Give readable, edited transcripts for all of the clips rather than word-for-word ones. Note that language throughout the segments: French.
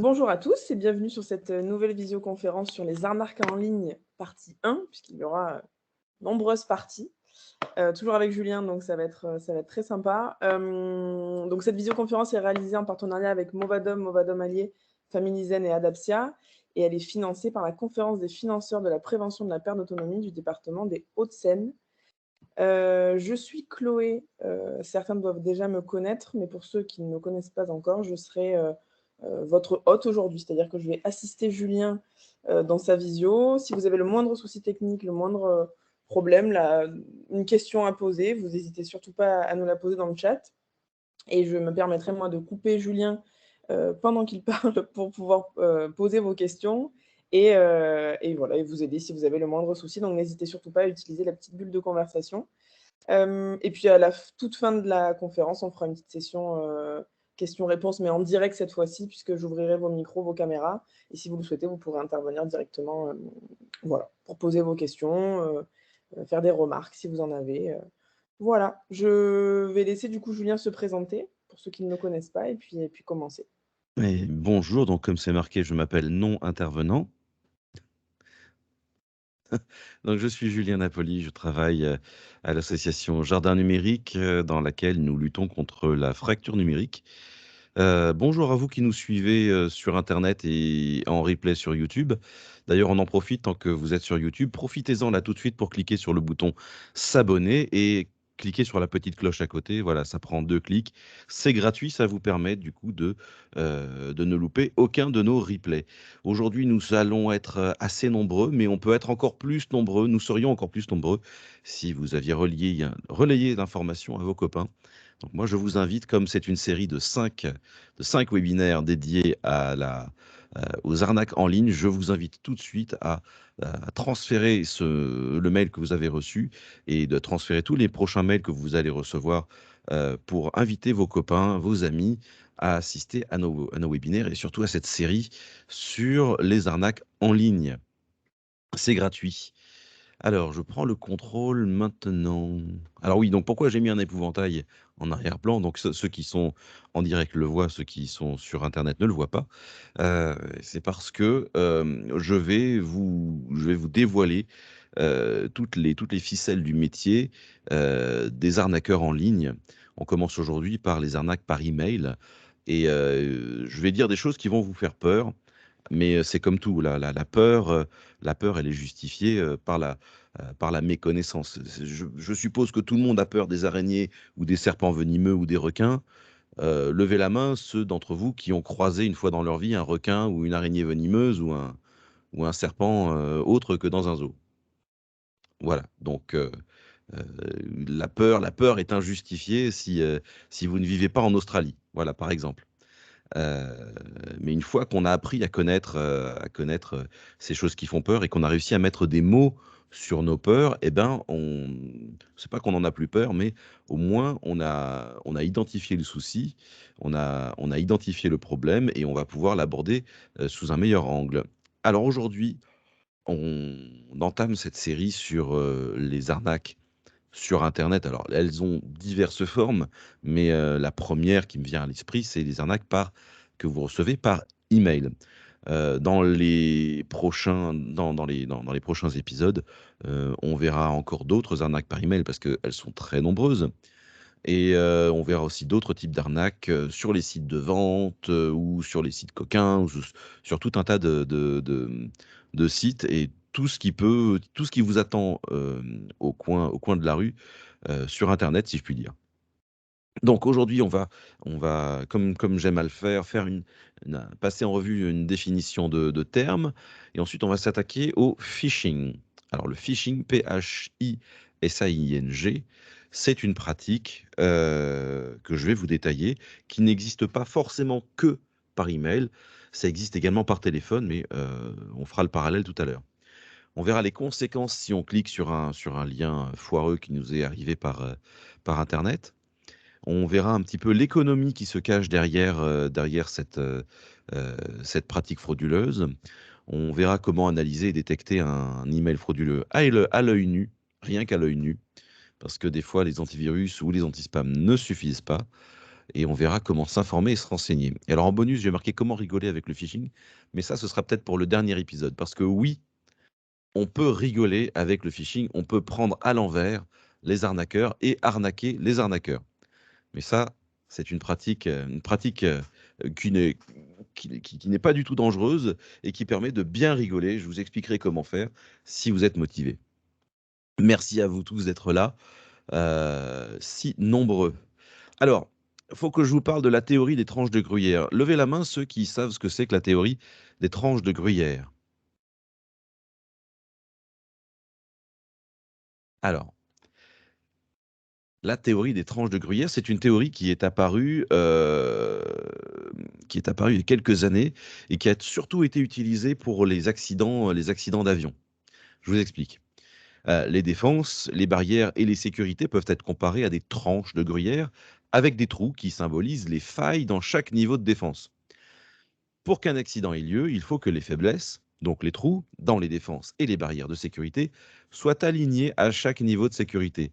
Bonjour à tous et bienvenue sur cette nouvelle visioconférence sur les arnaques en ligne, partie 1, puisqu'il y aura nombreuses parties. Toujours avec Julien, donc ça va être très sympa. Donc cette visioconférence est réalisée en partenariat avec Movadom, Movadom Alliés, Family Zen et Adaptia, et elle est financée par la Conférence des financeurs de la prévention de la perte d'autonomie du département des Hauts-de-Seine. Je suis Chloé, certains doivent déjà me connaître, mais pour ceux qui ne me connaissent pas encore, je serai votre hôte aujourd'hui. C'est-à-dire que je vais assister Julien dans sa visio. Si vous avez le moindre souci technique, le moindre problème, une question à poser, vous n'hésitez surtout pas à nous la poser dans le chat. Et je me permettrai, moi, de couper Julien pendant qu'il parle pour pouvoir poser vos questions et voilà, et vous aider si vous avez le moindre souci. Donc, n'hésitez surtout pas à utiliser la petite bulle de conversation. Et puis, à la toute fin de la conférence, on fera une petite session questions-réponses, mais en direct cette fois-ci, puisque j'ouvrirai vos micros, vos caméras. Et si vous le souhaitez, vous pourrez intervenir directement voilà, pour poser vos questions, faire des remarques si vous en avez. Voilà, je vais laisser du coup Julien se présenter, pour ceux qui ne me connaissent pas, et puis commencer. Et bonjour, donc comme c'est marqué, je m'appelle non intervenant. Donc je suis Julien Napoli, je travaille à l'association Jardin Numérique dans laquelle nous luttons contre la fracture numérique. Bonjour à vous qui nous suivez sur Internet et en replay sur YouTube. D'ailleurs, on en profite tant que vous êtes sur YouTube. Profitez-en là tout de suite pour cliquer sur le bouton s'abonner et cliquez sur la petite cloche à côté. Voilà, ça prend 2 clics. C'est gratuit, ça vous permet du coup de ne louper aucun de nos replays. Aujourd'hui, nous allons être assez nombreux, mais on peut être encore plus nombreux. Nous serions encore plus nombreux si vous aviez relayé l'information à vos copains. Donc moi, je vous invite, comme c'est une série de 5 webinaires dédiés aux arnaques en ligne, je vous invite tout de suite à transférer le mail que vous avez reçu et de transférer tous les prochains mails que vous allez recevoir pour inviter vos copains, vos amis à assister à nos webinaires et surtout à cette série sur les arnaques en ligne. C'est gratuit. Alors, je prends le contrôle maintenant. Alors oui, donc pourquoi j'ai mis un épouvantail en arrière-plan? Donc ceux qui sont en direct le voient, ceux qui sont sur internet ne le voient pas. C'est parce que je vais vous dévoiler toutes les ficelles du métier des arnaqueurs en ligne. On commence aujourd'hui par les arnaques par email et je vais dire des choses qui vont vous faire peur. Mais c'est comme tout, la peur, elle est justifiée par la méconnaissance. Je suppose que tout le monde a peur des araignées ou des serpents venimeux ou des requins. Levez la main ceux d'entre vous qui ont croisé une fois dans leur vie un requin ou une araignée venimeuse ou un serpent autre que dans un zoo. Voilà, donc heu, la peur est injustifiée si vous ne vivez pas en Australie. Voilà, par exemple. Heu, mais une fois qu'on a appris à connaître ces choses qui font peur et qu'on a réussi à mettre des mots sur nos peurs, et ben, c'est pas qu'on en a plus peur, mais au moins on a identifié le souci, on a identifié le problème et on va pouvoir l'aborder sous un meilleur angle. Alors aujourd'hui, on entame cette série sur les arnaques sur internet. Alors elles ont diverses formes, mais la première qui me vient à l'esprit, c'est les arnaques que vous recevez par email. Dans les prochains épisodes, on verra encore d'autres arnaques par email parce qu'elles sont très nombreuses et on verra aussi d'autres types d'arnaques, sur les sites de vente, ou sur les sites coquins ou sur tout un tas de sites et tout ce qui vous attend, au coin de la rue, sur internet, si je puis dire. Donc aujourd'hui, on va comme j'aime à le faire passer en revue une définition de termes et ensuite on va s'attaquer au phishing. Alors le phishing, P-H-I-S-A-I-N-G, c'est une pratique, que je vais vous détailler, qui n'existe pas forcément que par email. Ça existe également par téléphone, mais on fera le parallèle tout à l'heure. On verra les conséquences si on clique sur un lien foireux qui nous est arrivé par internet. On verra un petit peu l'économie qui se cache derrière cette pratique frauduleuse. On verra comment analyser et détecter un email frauduleux à l'œil nu, rien qu'à l'œil nu, parce que des fois les antivirus ou les antispams ne suffisent pas. et on verra comment s'informer et se renseigner. Et alors en bonus, j'ai marqué comment rigoler avec le phishing, mais ça, ce sera peut-être pour le dernier épisode, parce que oui, on peut rigoler avec le phishing, on peut prendre à l'envers les arnaqueurs et arnaquer les arnaqueurs. Mais ça, c'est une pratique qui n'est qui n'est pas du tout dangereuse et qui permet de bien rigoler. Je vous expliquerai comment faire si vous êtes motivé. Merci à vous tous d'être là, si nombreux. Alors, il faut que je vous parle de la théorie des tranches de gruyère. Levez la main ceux qui savent ce que c'est que la théorie des tranches de gruyère. Alors, la théorie des tranches de gruyère, c'est une théorie qui est apparue il y a quelques années et qui a surtout été utilisée pour les accidents d'avion. Je vous explique. Les défenses, les barrières et les sécurités peuvent être comparées à des tranches de gruyère avec des trous qui symbolisent les failles dans chaque niveau de défense. Pour qu'un accident ait lieu, il faut que les faiblesses, donc les trous dans les défenses et les barrières de sécurité, soient alignés à chaque niveau de sécurité.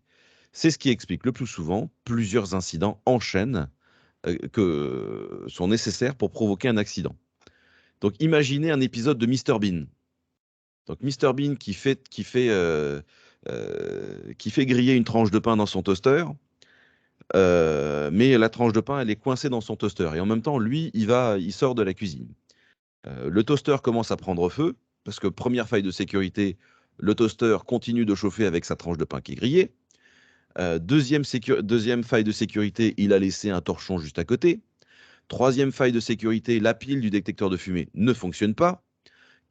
C'est ce qui explique le plus souvent plusieurs incidents en chaîne que sont nécessaires pour provoquer un accident. Donc imaginez un épisode de Mr Bean. Donc Mr Bean qui fait griller une tranche de pain dans son toaster, mais la tranche de pain elle est coincée dans son toaster et en même temps lui il sort de la cuisine. Le toaster commence à prendre feu parce que première faille de sécurité, le toaster continue de chauffer avec sa tranche de pain qui est grillée. Deuxième faille de sécurité, il a laissé un torchon juste à côté. Troisième faille de sécurité, la pile du détecteur de fumée ne fonctionne pas.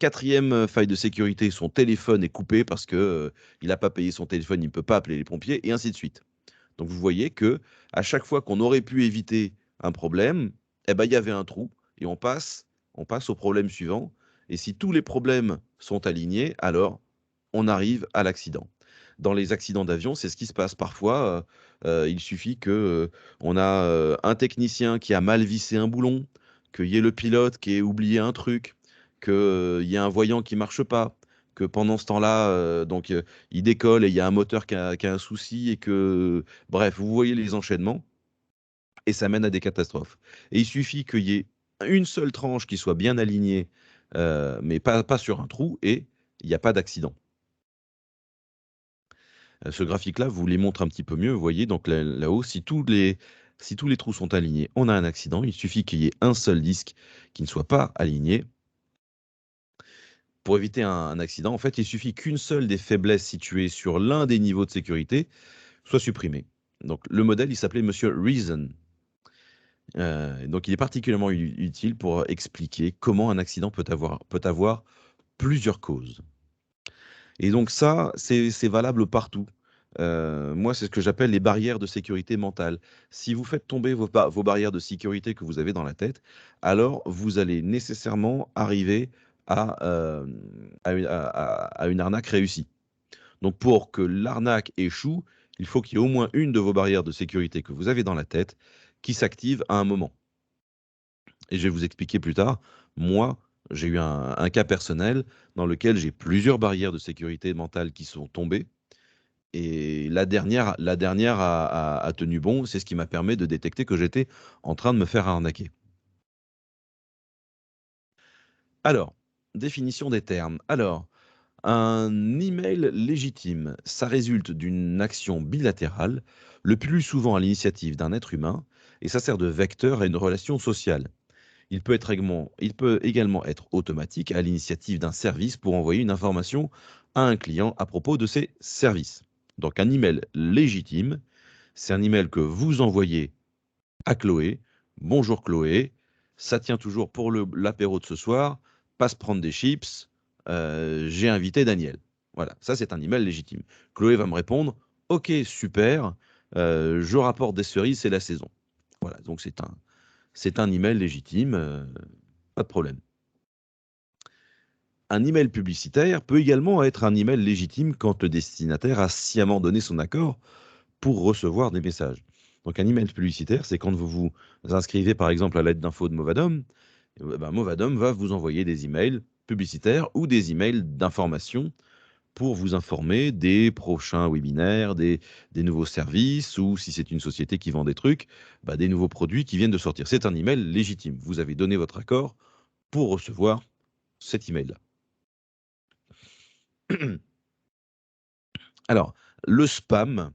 Quatrième faille de sécurité, son téléphone est coupé parce que il n'a pas payé son téléphone, il ne peut pas appeler les pompiers, et ainsi de suite. Donc vous voyez que à chaque fois qu'on aurait pu éviter un problème, eh ben, il y avait un trou, et on passe au problème suivant. Et si tous les problèmes sont alignés, alors on arrive à l'accident. Dans les accidents d'avion, c'est ce qui se passe parfois. Il suffit que on a un technicien qui a mal vissé un boulon, qu'il y ait le pilote qui ait oublié un truc, qu'il y ait un voyant qui marche pas, que pendant ce temps-là, il décolle et il y a un moteur qui a un souci et que, bref, vous voyez les enchaînements et ça mène à des catastrophes. Et il suffit qu'il y ait une seule tranche qui soit bien alignée, mais pas sur un trou et il n'y a pas d'accident. Ce graphique-là vous les montre un petit peu mieux. Vous voyez, donc là-haut, si tous les trous sont alignés, on a un accident. Il suffit qu'il y ait un seul disque qui ne soit pas aligné. Pour éviter un accident, en fait, il suffit qu'une seule des faiblesses situées sur l'un des niveaux de sécurité soit supprimée. Donc le modèle, il s'appelait Monsieur Reason. Donc il est particulièrement utile pour expliquer comment un accident peut avoir plusieurs causes. Et donc ça, c'est valable partout. Moi, c'est ce que j'appelle les barrières de sécurité mentale. Si vous faites tomber vos barrières de sécurité que vous avez dans la tête, alors vous allez nécessairement arriver à une arnaque réussie. Donc pour que l'arnaque échoue, il faut qu'il y ait au moins une de vos barrières de sécurité que vous avez dans la tête qui s'active à un moment. Et je vais vous expliquer plus tard. Moi, j'ai eu un cas personnel dans lequel j'ai plusieurs barrières de sécurité mentale qui sont tombées. Et la dernière a tenu bon. C'est ce qui m'a permis de détecter que j'étais en train de me faire arnaquer. Alors, définition des termes. Alors, un email légitime, ça résulte d'une action bilatérale, le plus souvent à l'initiative d'un être humain, et ça sert de vecteur à une relation sociale. Il peut également être automatique à l'initiative d'un service pour envoyer une information à un client à propos de ses services. Donc un email légitime, c'est un email que vous envoyez à Chloé. Bonjour Chloé, ça tient toujours pour l'apéro de ce soir, passe prendre des chips, j'ai invité Daniel. Voilà, ça c'est un email légitime. Chloé va me répondre, ok super, je rapporte des cerises, c'est la saison. Voilà, donc c'est un email légitime, pas de problème. Un email publicitaire peut également être un email légitime quand le destinataire a sciemment donné son accord pour recevoir des messages. Donc un email publicitaire, c'est quand vous vous inscrivez par exemple à l'aide d'info de Movadom, Movadom va vous envoyer des emails publicitaires ou des emails d'information pour vous informer des prochains webinaires, des nouveaux services, ou si c'est une société qui vend des trucs, bah, des nouveaux produits qui viennent de sortir. C'est un email légitime. Vous avez donné votre accord pour recevoir cet email-là. Alors, le spam,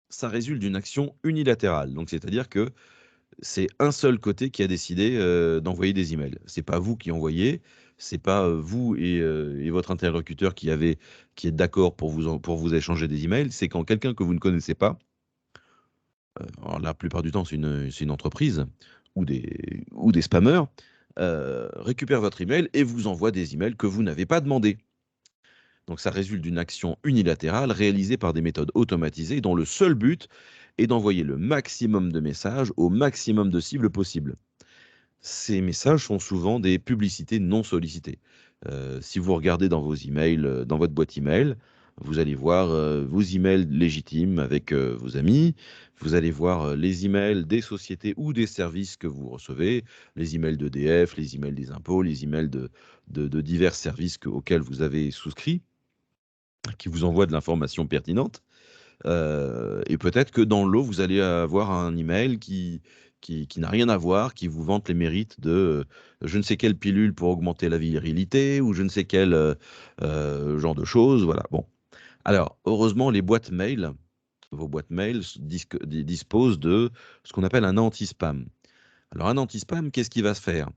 ça résulte d'une action unilatérale. Donc, c'est-à-dire que c'est un seul côté qui a décidé d'envoyer des emails. C'est pas vous qui envoyez, c'est pas vous et votre interlocuteur qui est d'accord pour vous échanger des emails. C'est quand quelqu'un que vous ne connaissez pas, alors la plupart du temps c'est une entreprise ou des spammers, récupère votre email et vous envoie des emails que vous n'avez pas demandé. Donc ça résulte d'une action unilatérale réalisée par des méthodes automatisées dont le seul but est d'envoyer le maximum de messages au maximum de cibles possibles. Ces messages sont souvent des publicités non sollicitées. Si vous regardez dans vos emails, dans votre boîte email, vous allez voir vos emails légitimes avec vos amis. Vous allez voir les emails des sociétés ou des services que vous recevez, les emails d'EDF, les emails des impôts, les emails de divers services auxquels vous avez souscrit, qui vous envoient de l'information pertinente. Et peut-être que dans l'eau, vous allez avoir un email qui n'a rien à voir, qui vous vante les mérites de je ne sais quelle pilule pour augmenter la virilité ou je ne sais quel genre de choses. Voilà. Bon. Alors, heureusement, vos boîtes mail disposent de ce qu'on appelle un anti-spam. Alors, un anti-spam, qu'est-ce qu'il va se faire?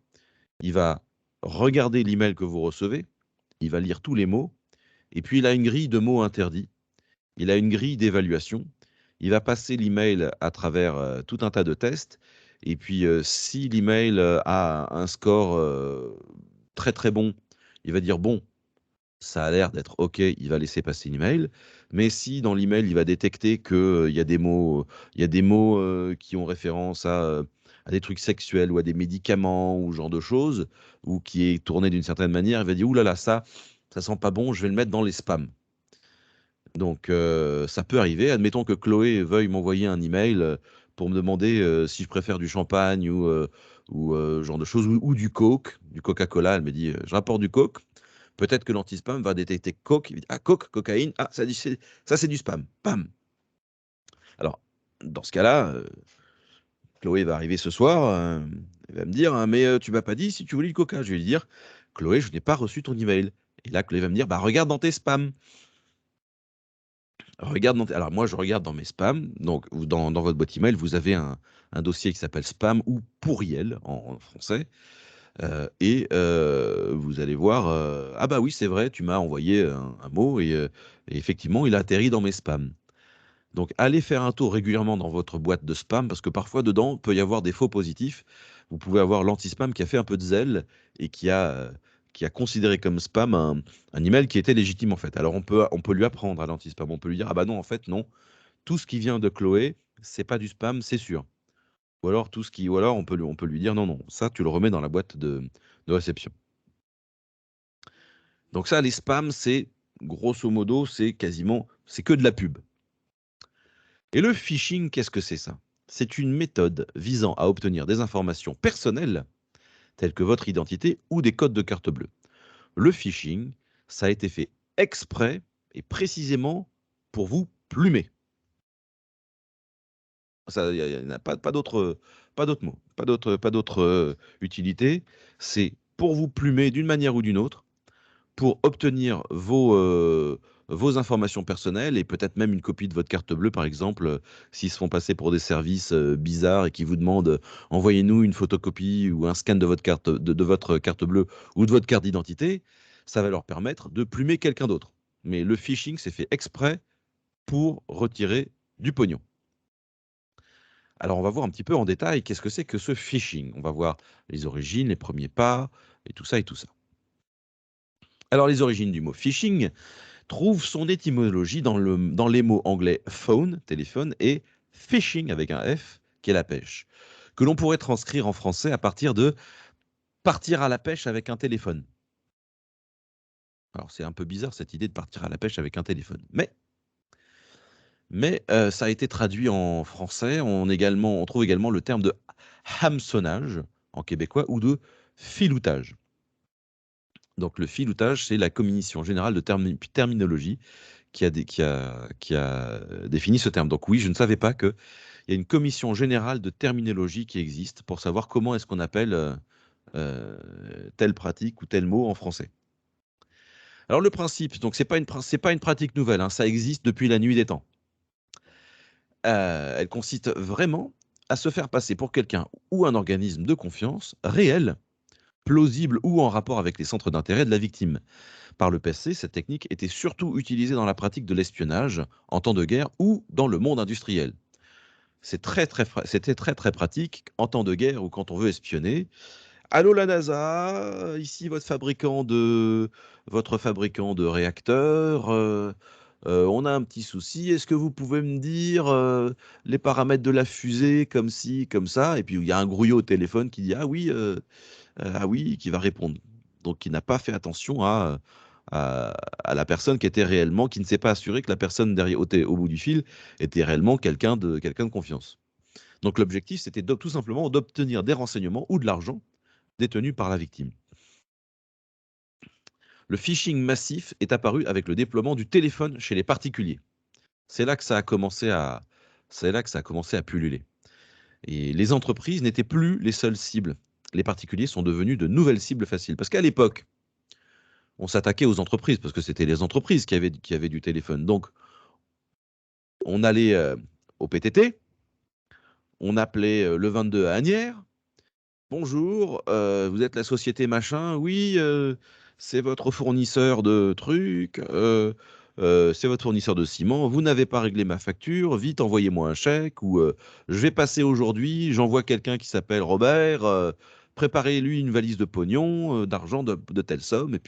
Il va regarder l'email que vous recevez, il va lire tous les mots, et puis il a une grille de mots interdits. Il a une grille d'évaluation. Il va passer l'email à travers tout un tas de tests. Et puis, si l'email a un score très très bon, il va dire bon, ça a l'air d'être OK, il va laisser passer l'email. Mais si dans l'email, il va détecter qu'il y a des mots qui ont référence à des trucs sexuels ou à des médicaments ou ce genre de choses, ou qui est tourné d'une certaine manière, il va dire ouh là là, ça sent pas bon, je vais le mettre dans les spams. Donc, ça peut arriver. Admettons que Chloé veuille m'envoyer un email pour me demander si je préfère du champagne ou genre de choses, ou du Coke, du Coca-Cola. Elle me dit je rapporte du Coke. Peut-être que l'anti-spam va détecter Coke. Il dit, ah, Coke, cocaïne. Ah, ça, c'est du spam. Pam. Alors, dans ce cas-là, Chloé va arriver ce soir. Elle va me dire mais tu m'as pas dit si tu voulais du Coca. Je vais lui dire Chloé, je n'ai pas reçu ton email. Et là, Chloé va me dire bah, regarde dans tes spams. Alors moi, je regarde dans mes spams, donc dans votre boîte email, vous avez un dossier qui s'appelle spam ou pourriel en français, et vous allez voir, ah bah oui, c'est vrai, tu m'as envoyé un mot et effectivement, il a atterri dans mes spams. Donc allez faire un tour régulièrement dans votre boîte de spam parce que parfois dedans, peut y avoir des faux positifs. Vous pouvez avoir l'anti-spam qui a fait un peu de zèle et qui a considéré comme spam un email qui était légitime en fait. Alors on peut lui apprendre à l'anti-spam, on peut lui dire ah bah non en fait non, tout ce qui vient de Chloé, c'est pas du spam, c'est sûr. Ou alors on peut lui dire non non, ça tu le remets dans la boîte de réception. Donc ça les spams c'est grosso modo c'est que de la pub. Et le phishing, qu'est-ce que c'est ça? C'est une méthode visant à obtenir des informations personnelles, telles que votre identité ou des codes de carte bleue. Le phishing, ça a été fait exprès et précisément pour vous plumer. Il n'y a pas d'autre mot, pas d'autre utilité. C'est pour vous plumer d'une manière ou d'une autre, pour obtenir vos informations personnelles et peut-être même une copie de votre carte bleue, par exemple, s'ils se font passer pour des services bizarres et qui vous demandent envoyez-nous une photocopie ou un scan de votre carte bleue ou de votre carte d'identité, ça va leur permettre de plumer quelqu'un d'autre. Mais le phishing, c'est fait exprès pour retirer du pognon. Alors, on va voir un petit peu en détail qu'est-ce que c'est que ce phishing. On va voir les origines, les premiers pas, et tout ça et tout ça. Alors, les origines du mot phishing trouvent son étymologie dans les mots anglais phone, téléphone, et fishing avec un F, qui est la pêche, que l'on pourrait transcrire en français à partir de partir à la pêche avec un téléphone. Alors, c'est un peu bizarre cette idée de partir à la pêche avec un téléphone. Mais ça a été traduit en français. On trouve également le terme de hameçonnage en québécois ou de filoutage. Donc le filoutage, c'est la commission générale de terminologie qui a défini ce terme. Donc oui, je ne savais pas qu'il y a une commission générale de terminologie qui existe pour savoir comment est-ce qu'on appelle telle pratique ou tel mot en français. Alors le principe, donc c'est pas une pratique nouvelle, hein, ça existe depuis la nuit des temps. Elle consiste vraiment à se faire passer pour quelqu'un ou un organisme de confiance réel, plausible ou en rapport avec les centres d'intérêt de la victime. Par le passé, cette technique était surtout utilisée dans la pratique de l'espionnage en temps de guerre ou dans le monde industriel. C'était très très pratique en temps de guerre ou quand on veut espionner. Allô la NASA, ici votre fabricant de réacteurs. On a un petit souci. Est-ce que vous pouvez me dire les paramètres de la fusée comme ci, comme ça? Et puis il y a un grouillot au téléphone qui dit ah oui, qui va répondre. Donc qui n'a pas fait attention à la personne qui était réellement, qui ne s'est pas assuré que la personne derrière au bout du fil était réellement quelqu'un de confiance. Donc l'objectif, c'était tout simplement d'obtenir des renseignements ou de l'argent détenus par la victime. Le phishing massif est apparu avec le déploiement du téléphone chez les particuliers. C'est là que ça a commencé à, c'est là que ça a commencé à pulluler. Et les entreprises n'étaient plus les seules cibles. Les particuliers sont devenus de nouvelles cibles faciles. Parce qu'à l'époque, on s'attaquait aux entreprises parce que c'était les entreprises qui avaient du téléphone. Donc, on allait au PTT, on appelait le 22 à Asnières. Bonjour, vous êtes la société machin? Oui, c'est votre fournisseur de trucs, c'est votre fournisseur de ciment. Vous n'avez pas réglé ma facture, vite envoyez-moi un chèque ou je vais passer aujourd'hui, j'envoie quelqu'un qui s'appelle Robert, préparez-lui une valise de pognon, d'argent de telle somme et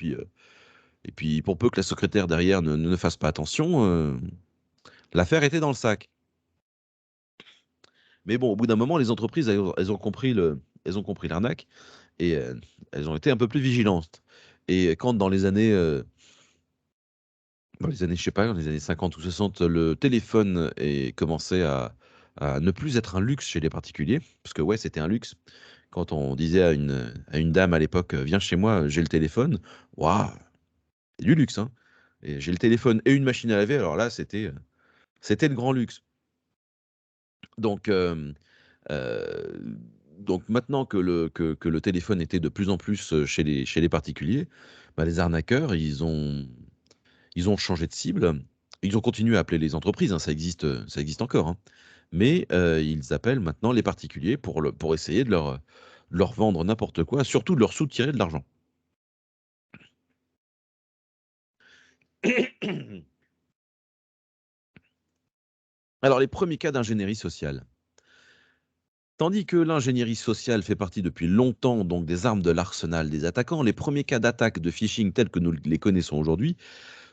puis pour peu que la secrétaire derrière ne fasse pas attention, l'affaire était dans le sac. Mais bon, au bout d'un moment, les entreprises, elles ont compris elles ont compris l'arnaque et elles ont été un peu plus vigilantes. Et quand dans les années, je sais pas, dans les années 50 ou 60, le téléphone commençait à ne plus être un luxe chez les particuliers, parce que ouais, c'était un luxe. Quand on disait à une dame à l'époque, viens chez moi, j'ai le téléphone, waouh, c'est du luxe, hein. Et j'ai le téléphone et une machine à laver, alors là, c'était le grand luxe. Donc, donc maintenant que le téléphone était de plus en plus chez les particuliers, bah, les arnaqueurs, ils ont changé de cible. Ils ont continué à appeler les entreprises, hein, ça existe encore, hein. Mais ils appellent maintenant les particuliers pour essayer de leur vendre n'importe quoi, surtout de leur soutirer de l'argent. Alors, les premiers cas d'ingénierie sociale. Tandis que l'ingénierie sociale fait partie depuis longtemps donc des armes de l'arsenal des attaquants, les premiers cas d'attaque de phishing tels que nous les connaissons aujourd'hui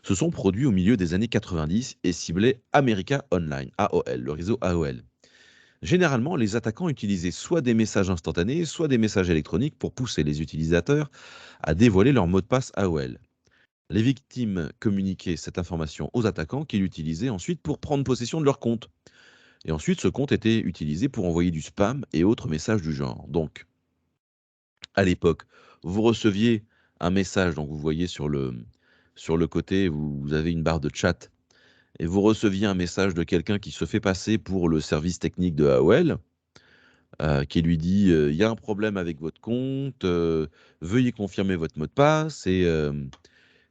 se sont produits au milieu des années 90 et ciblaient America Online, AOL, le réseau AOL. Généralement, les attaquants utilisaient soit des messages instantanés, soit des messages électroniques pour pousser les utilisateurs à dévoiler leur mot de passe AOL. Les victimes communiquaient cette information aux attaquants qui l'utilisaient ensuite pour prendre possession de leur compte. Et ensuite, ce compte était utilisé pour envoyer du spam et autres messages du genre. Donc, à l'époque, vous receviez un message, donc vous voyez sur le côté, vous avez une barre de chat, et vous receviez un message de quelqu'un qui se fait passer pour le service technique de AOL, qui lui dit il y a un problème avec votre compte, veuillez confirmer votre mot de passe.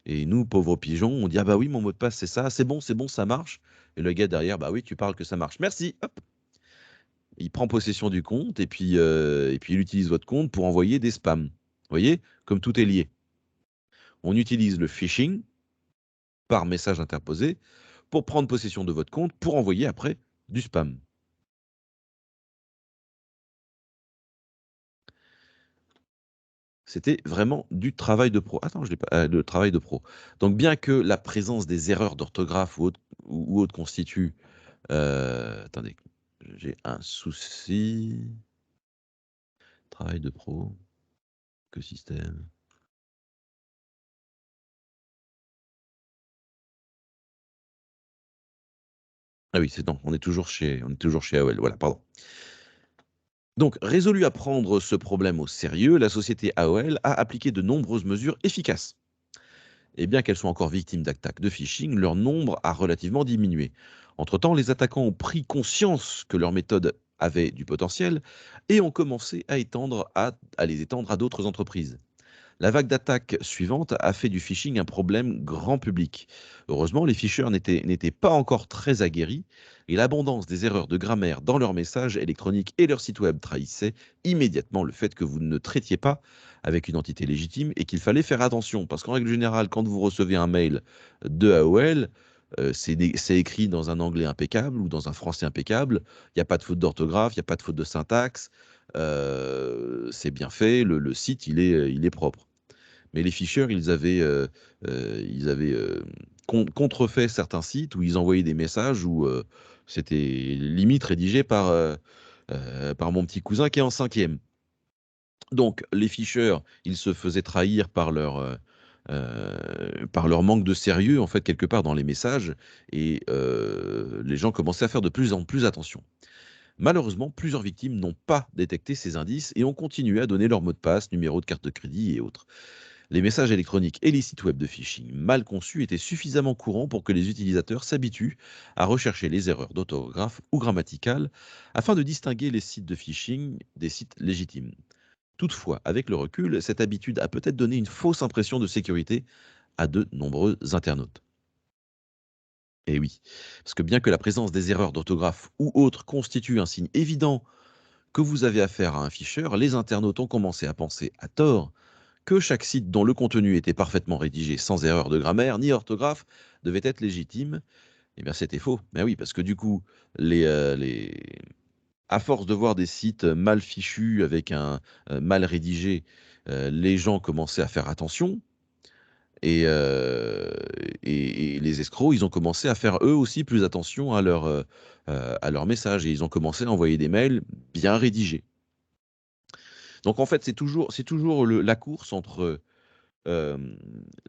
Et nous, pauvres pigeons, on dit ah bah oui, mon mot de passe c'est ça, c'est bon, ça marche. Et le gars derrière, bah oui, tu parles que ça marche. Merci. Hop, il prend possession du compte et puis il utilise votre compte pour envoyer des spams. Vous voyez, comme tout est lié. On utilise le phishing par message interposé pour prendre possession de votre compte pour envoyer après du spam. C'était vraiment du travail de pro. Attends, je l'ai pas, le travail de pro. Donc, bien que la présence des erreurs d'orthographe ou autres constitue. Attendez, j'ai un souci. Travail de pro, que système. Ah oui, c'est non, on est toujours chez AOL. Voilà, pardon. Donc, résolu à prendre ce problème au sérieux, la société AOL a appliqué de nombreuses mesures efficaces. Et bien qu'elles soient encore victimes d'attaques de phishing, leur nombre a relativement diminué. Entre-temps, les attaquants ont pris conscience que leur méthode avait du potentiel et ont commencé à les étendre à d'autres entreprises. La vague d'attaques suivante a fait du phishing un problème grand public. Heureusement, les ficheurs n'étaient pas encore très aguerris et l'abondance des erreurs de grammaire dans leurs messages électroniques et leur site web trahissait immédiatement le fait que vous ne traitiez pas avec une entité légitime et qu'il fallait faire attention. Parce qu'en règle générale, quand vous recevez un mail de AOL, c'est écrit dans un anglais impeccable ou dans un français impeccable. Il n'y a pas de faute d'orthographe, il n'y a pas de faute de syntaxe. C'est bien fait, le site il est propre. Mais les ficheurs, ils avaient contrefait certains sites où ils envoyaient des messages où c'était limite rédigé par mon petit cousin qui est en cinquième. Donc, les ficheurs, ils se faisaient trahir par leur manque de sérieux, en fait, quelque part dans les messages, et les gens commençaient à faire de plus en plus attention. Malheureusement, plusieurs victimes n'ont pas détecté ces indices et ont continué à donner leur mot de passe, numéro de carte de crédit et autres. Les messages électroniques et les sites web de phishing mal conçus étaient suffisamment courants pour que les utilisateurs s'habituent à rechercher les erreurs d'orthographe ou grammaticales afin de distinguer les sites de phishing des sites légitimes. Toutefois, avec le recul, cette habitude a peut-être donné une fausse impression de sécurité à de nombreux internautes. Et oui, parce que bien que la présence des erreurs d'orthographe ou autres constitue un signe évident que vous avez affaire à un ficheur, les internautes ont commencé à penser à tort que chaque site dont le contenu était parfaitement rédigé sans erreur de grammaire ni orthographe devait être légitime. Eh bien, c'était faux. Mais oui, parce que du coup, à force de voir des sites mal fichus avec un mal rédigé, les gens commençaient à faire attention. Et, euh, et les escrocs, ils ont commencé à faire eux aussi plus attention à leurs messages. Et ils ont commencé à envoyer des mails bien rédigés. Donc en fait, c'est toujours la course entre Hem,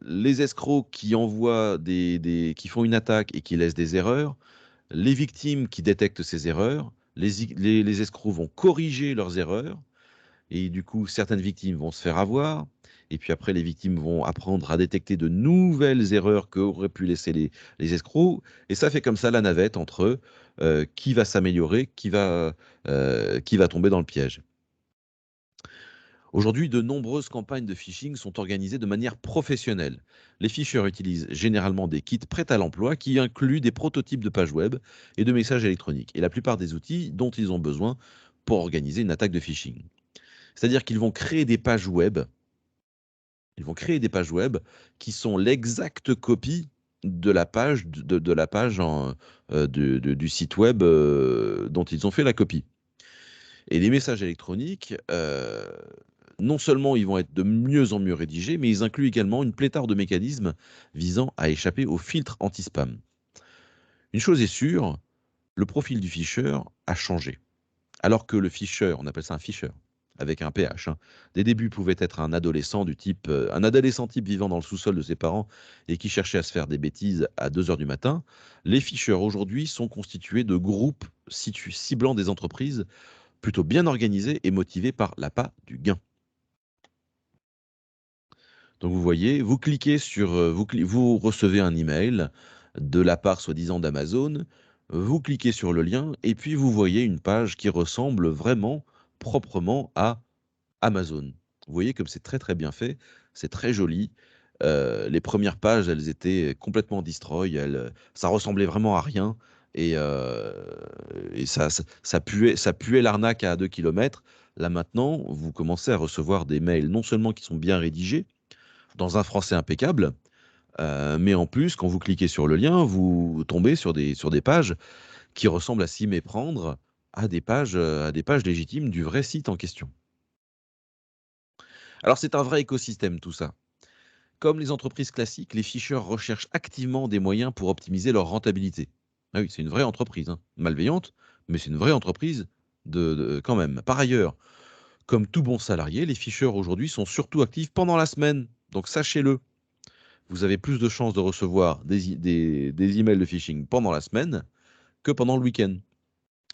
les escrocs qui envoient qui font une attaque et qui laissent des erreurs, les victimes qui détectent ces erreurs, les escrocs vont corriger leurs erreurs et du coup, certaines victimes vont se faire avoir et puis après les victimes vont apprendre à détecter de nouvelles erreurs qu'auraient pu laisser les escrocs et ça fait comme ça la navette entre, qui va s'améliorer, qui va tomber dans le piège. Aujourd'hui, de nombreuses campagnes de phishing sont organisées de manière professionnelle. Les ficheurs utilisent généralement des kits prêts à l'emploi qui incluent des prototypes de pages web et de messages électroniques et la plupart des outils dont ils ont besoin pour organiser une attaque de phishing. C'est-à-dire qu'ils vont créer des pages web, ils vont créer des pages web qui sont l'exacte copie de la page du site web dont ils ont fait la copie. Et les messages électroniques, non seulement ils vont être de mieux en mieux rédigés, mais ils incluent également une pléthore de mécanismes visant à échapper aux filtres anti-spam. Une chose est sûre, le profil du ficheur a changé. Alors que le ficheur, on appelle ça un ficheur, avec un PH, hein, des débuts pouvait être un adolescent type vivant dans le sous-sol de ses parents et qui cherchait à se faire des bêtises à 2 heures du matin, les ficheurs aujourd'hui sont constitués de groupes ciblant des entreprises plutôt bien organisées et motivées par l'appât du gain. Donc vous voyez, vous cliquez sur, vous recevez un email de la part soi-disant d'Amazon, vous cliquez sur le lien et puis vous voyez une page qui ressemble vraiment proprement à Amazon. Vous voyez comme c'est très, très bien fait, c'est très joli. Les premières pages, elles étaient complètement destroy, ça ressemblait vraiment à rien et ça puait l'arnaque à 2 kilomètres. Là maintenant, vous commencez à recevoir des mails non seulement qui sont bien rédigés, dans un français impeccable, mais en plus, quand vous cliquez sur le lien, vous tombez sur des pages qui ressemblent à s'y méprendre à des pages légitimes du vrai site en question. Alors c'est un vrai écosystème tout ça. Comme les entreprises classiques, les ficheurs recherchent activement des moyens pour optimiser leur rentabilité. Ah oui, c'est une vraie entreprise, hein, malveillante, mais c'est une vraie entreprise quand même. Par ailleurs, comme tout bon salarié, les ficheurs aujourd'hui sont surtout actifs pendant la semaine, donc sachez-le. Vous avez plus de chances de recevoir des emails de phishing pendant la semaine que pendant le week-end.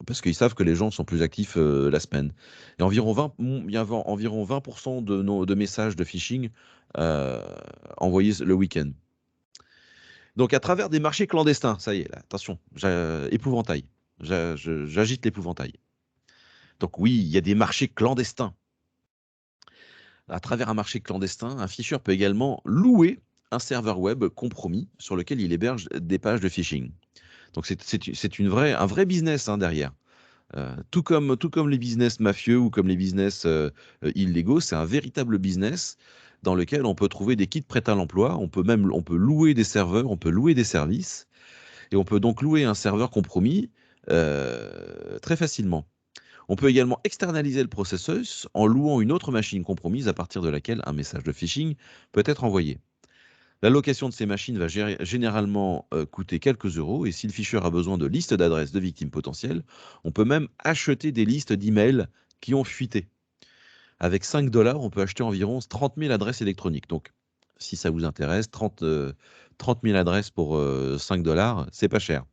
parce qu'ils savent que les gens sont plus actifs la semaine. Et il y a environ 20% de messages de phishing euh, envoyés le week-end. Donc à travers des marchés clandestins, ça y est, là, attention, épouvantail. J'agite l'épouvantail. Donc oui, il y a des marchés clandestins. À travers un marché clandestin, un ficheur peut également louer un serveur web compromis sur lequel il héberge des pages de phishing. Donc c'est un vrai business hein, derrière. Tout comme les business mafieux ou comme les business illégaux, c'est un véritable business dans lequel on peut trouver des kits prêts à l'emploi. On peut louer des serveurs, on peut louer des services et on peut donc louer un serveur compromis très facilement. On peut également externaliser le processus en louant une autre machine compromise à partir de laquelle un message de phishing peut être envoyé. La location de ces machines va généralement coûter quelques euros et si le ficheur a besoin de listes d'adresses de victimes potentielles, on peut même acheter des listes d'emails qui ont fuité. Avec 5 dollars, on peut acheter environ 30 000 adresses électroniques. Donc, si ça vous intéresse, 30 000 adresses pour 5 dollars, c'est pas cher.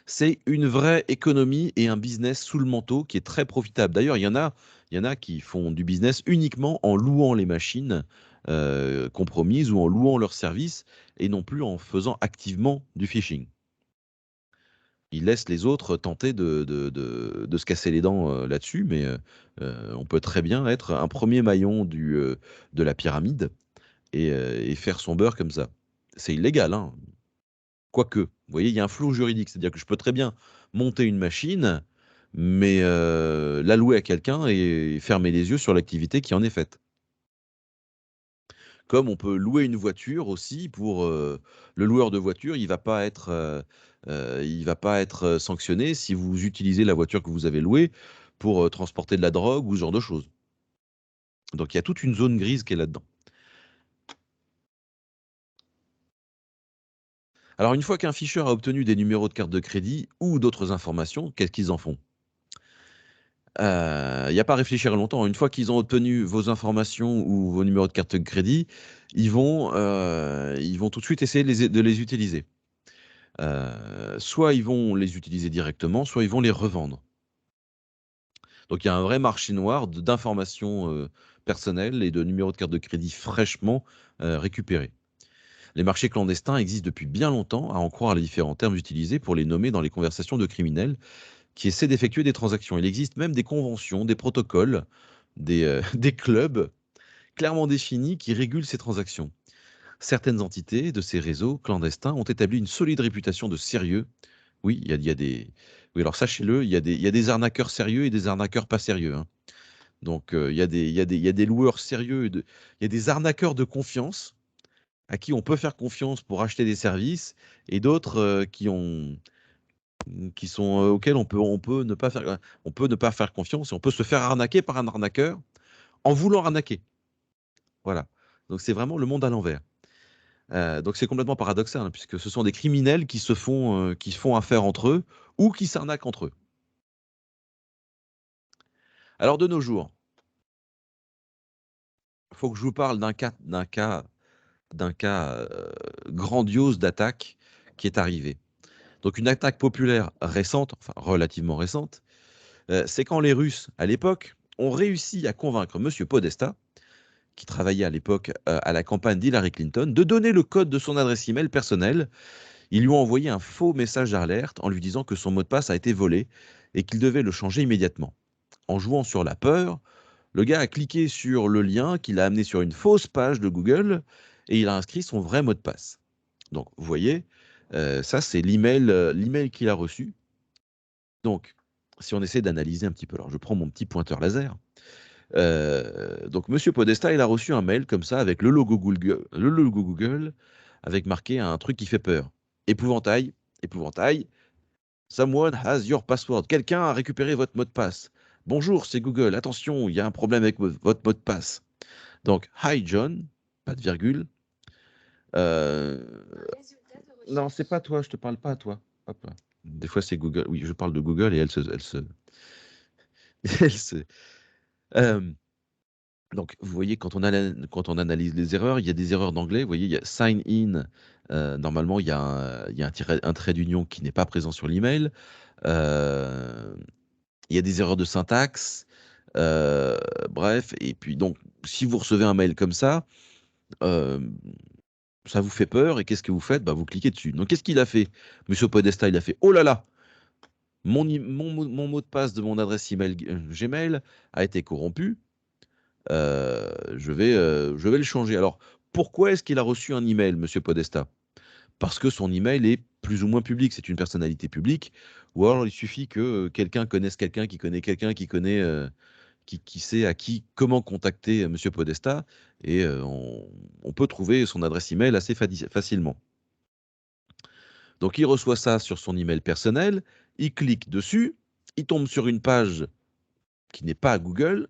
C'est une vraie économie et un business sous le manteau qui est très profitable. D'ailleurs, il y en a qui font du business uniquement en louant les machines compromises ou en louant leurs services et non plus en faisant activement du phishing. Ils laissent les autres tenter de se casser les dents là-dessus, mais on peut très bien être un premier maillon de la pyramide et faire son beurre comme ça. C'est illégal, hein. Quoique, vous voyez, il y a un flou juridique, c'est-à-dire que je peux très bien monter une machine, mais la louer à quelqu'un et fermer les yeux sur l'activité qui en est faite. Comme on peut louer une voiture aussi pour le loueur de voiture, il va pas être sanctionné si vous utilisez la voiture que vous avez louée pour transporter de la drogue ou ce genre de choses. Donc il y a toute une zone grise qui est là-dedans. Alors une fois qu'un ficheur a obtenu des numéros de carte de crédit ou d'autres informations, qu'est-ce qu'ils en font? Il y a pas à réfléchir longtemps. Une fois qu'ils ont obtenu vos informations ou vos numéros de carte de crédit, ils vont tout de suite essayer de les utiliser. Soit ils vont les utiliser directement, soit ils vont les revendre. Donc il y a un vrai marché noir d'informations personnelles et de numéros de carte de crédit fraîchement récupérés. Les marchés clandestins existent depuis bien longtemps, à en croire les différents termes utilisés pour les nommer dans les conversations de criminels qui essaient d'effectuer des transactions. Il existe même des conventions, des protocoles, des clubs clairement définis qui régulent ces transactions. Certaines entités de ces réseaux clandestins ont établi une solide réputation de sérieux. Oui, il y a des... Oui, alors sachez-le, il y a des arnaqueurs sérieux et des arnaqueurs pas sérieux, hein. Donc, il y a des loueurs sérieux, il y a des arnaqueurs de confiance à qui on peut faire confiance pour acheter des services et d'autres qui sont auxquels on peut ne pas faire confiance et on peut se faire arnaquer par un arnaqueur en voulant arnaquer. Voilà. Donc c'est vraiment le monde à l'envers. Donc c'est complètement paradoxal hein, puisque ce sont des criminels qui font affaire entre eux ou qui s'arnaquent entre eux. Alors de nos jours, il faut que je vous parle d'un cas grandiose d'attaque qui est arrivé. Donc une attaque populaire récente, enfin relativement récente, c'est quand les Russes, à l'époque, ont réussi à convaincre Monsieur Podesta, qui travaillait à l'époque à la campagne d'Hillary Clinton, de donner le code de son adresse email personnelle. Ils lui ont envoyé un faux message d'alerte en lui disant que son mot de passe a été volé et qu'il devait le changer immédiatement. En jouant sur la peur, le gars a cliqué sur le lien qui l'a amené sur une fausse page de Google et il a inscrit son vrai mot de passe. Donc, vous voyez, ça, c'est l'email qu'il a reçu. Donc, si on essaie d'analyser un petit peu, alors je prends mon petit pointeur laser. Donc, Monsieur Podesta, il a reçu un mail comme ça avec le logo Google avec marqué un truc qui fait peur. Épouvantail, épouvantail. Someone has your password. Quelqu'un a récupéré votre mot de passe. Bonjour, c'est Google. Attention, il y a un problème avec votre mot de passe. Donc, hi John, pas de virgule. Euh, Non, c'est pas toi, je te parle pas à toi. Hop là. Des fois, c'est Google. Oui, je parle de Google et elle se. Euh, donc, vous voyez, quand on analyse les erreurs, il y a des erreurs d'anglais. Vous voyez, il y a sign in. Normalement, il y a un trait d'union qui n'est pas présent sur l'email. heu, il y a des erreurs de syntaxe, heu, bref et puis donc si vous recevez un mail comme ça, hem, ça vous fait peur et qu'est-ce que vous faites? Bah, vous cliquez dessus. Donc qu'est-ce qu'il a fait, monsieur Podesta? Il a fait: «Oh là là! Mon mot de passe de mon adresse email Gmail a été corrompu, je vais le changer». Alors, pourquoi est-ce qu'il a reçu un email, monsieur Podesta? Parce que son email est plus ou moins public, c'est une personnalité publique ou alors il suffit que, quelqu'un connaisse quelqu'un qui connaît quelqu'un qui connaît, qui sait à qui comment contacter, monsieur Podesta et on peut trouver son adresse email assez facilement. Donc il reçoit ça sur son email personnel, il clique dessus, il tombe sur une page qui n'est pas à Google,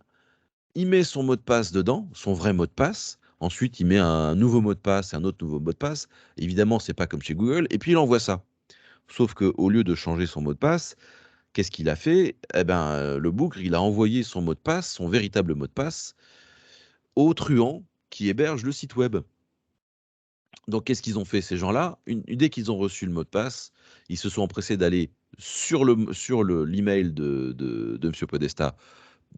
il met son mot de passe dedans, son vrai mot de passe. Ensuite, il met un nouveau mot de passe et un autre nouveau mot de passe. Évidemment, c'est pas comme chez Google et puis il envoie ça. Sauf qu'au lieu de changer son mot de passe, qu'est-ce qu'il a fait? Eh ben, le bougre, il a envoyé son mot de passe, son véritable mot de passe, au truand qui héberge le site web. Donc qu'est-ce qu'ils ont fait ces gens-là? Dès qu'ils ont reçu le mot de passe, ils se sont empressés d'aller sur l'email de monsieur Podesta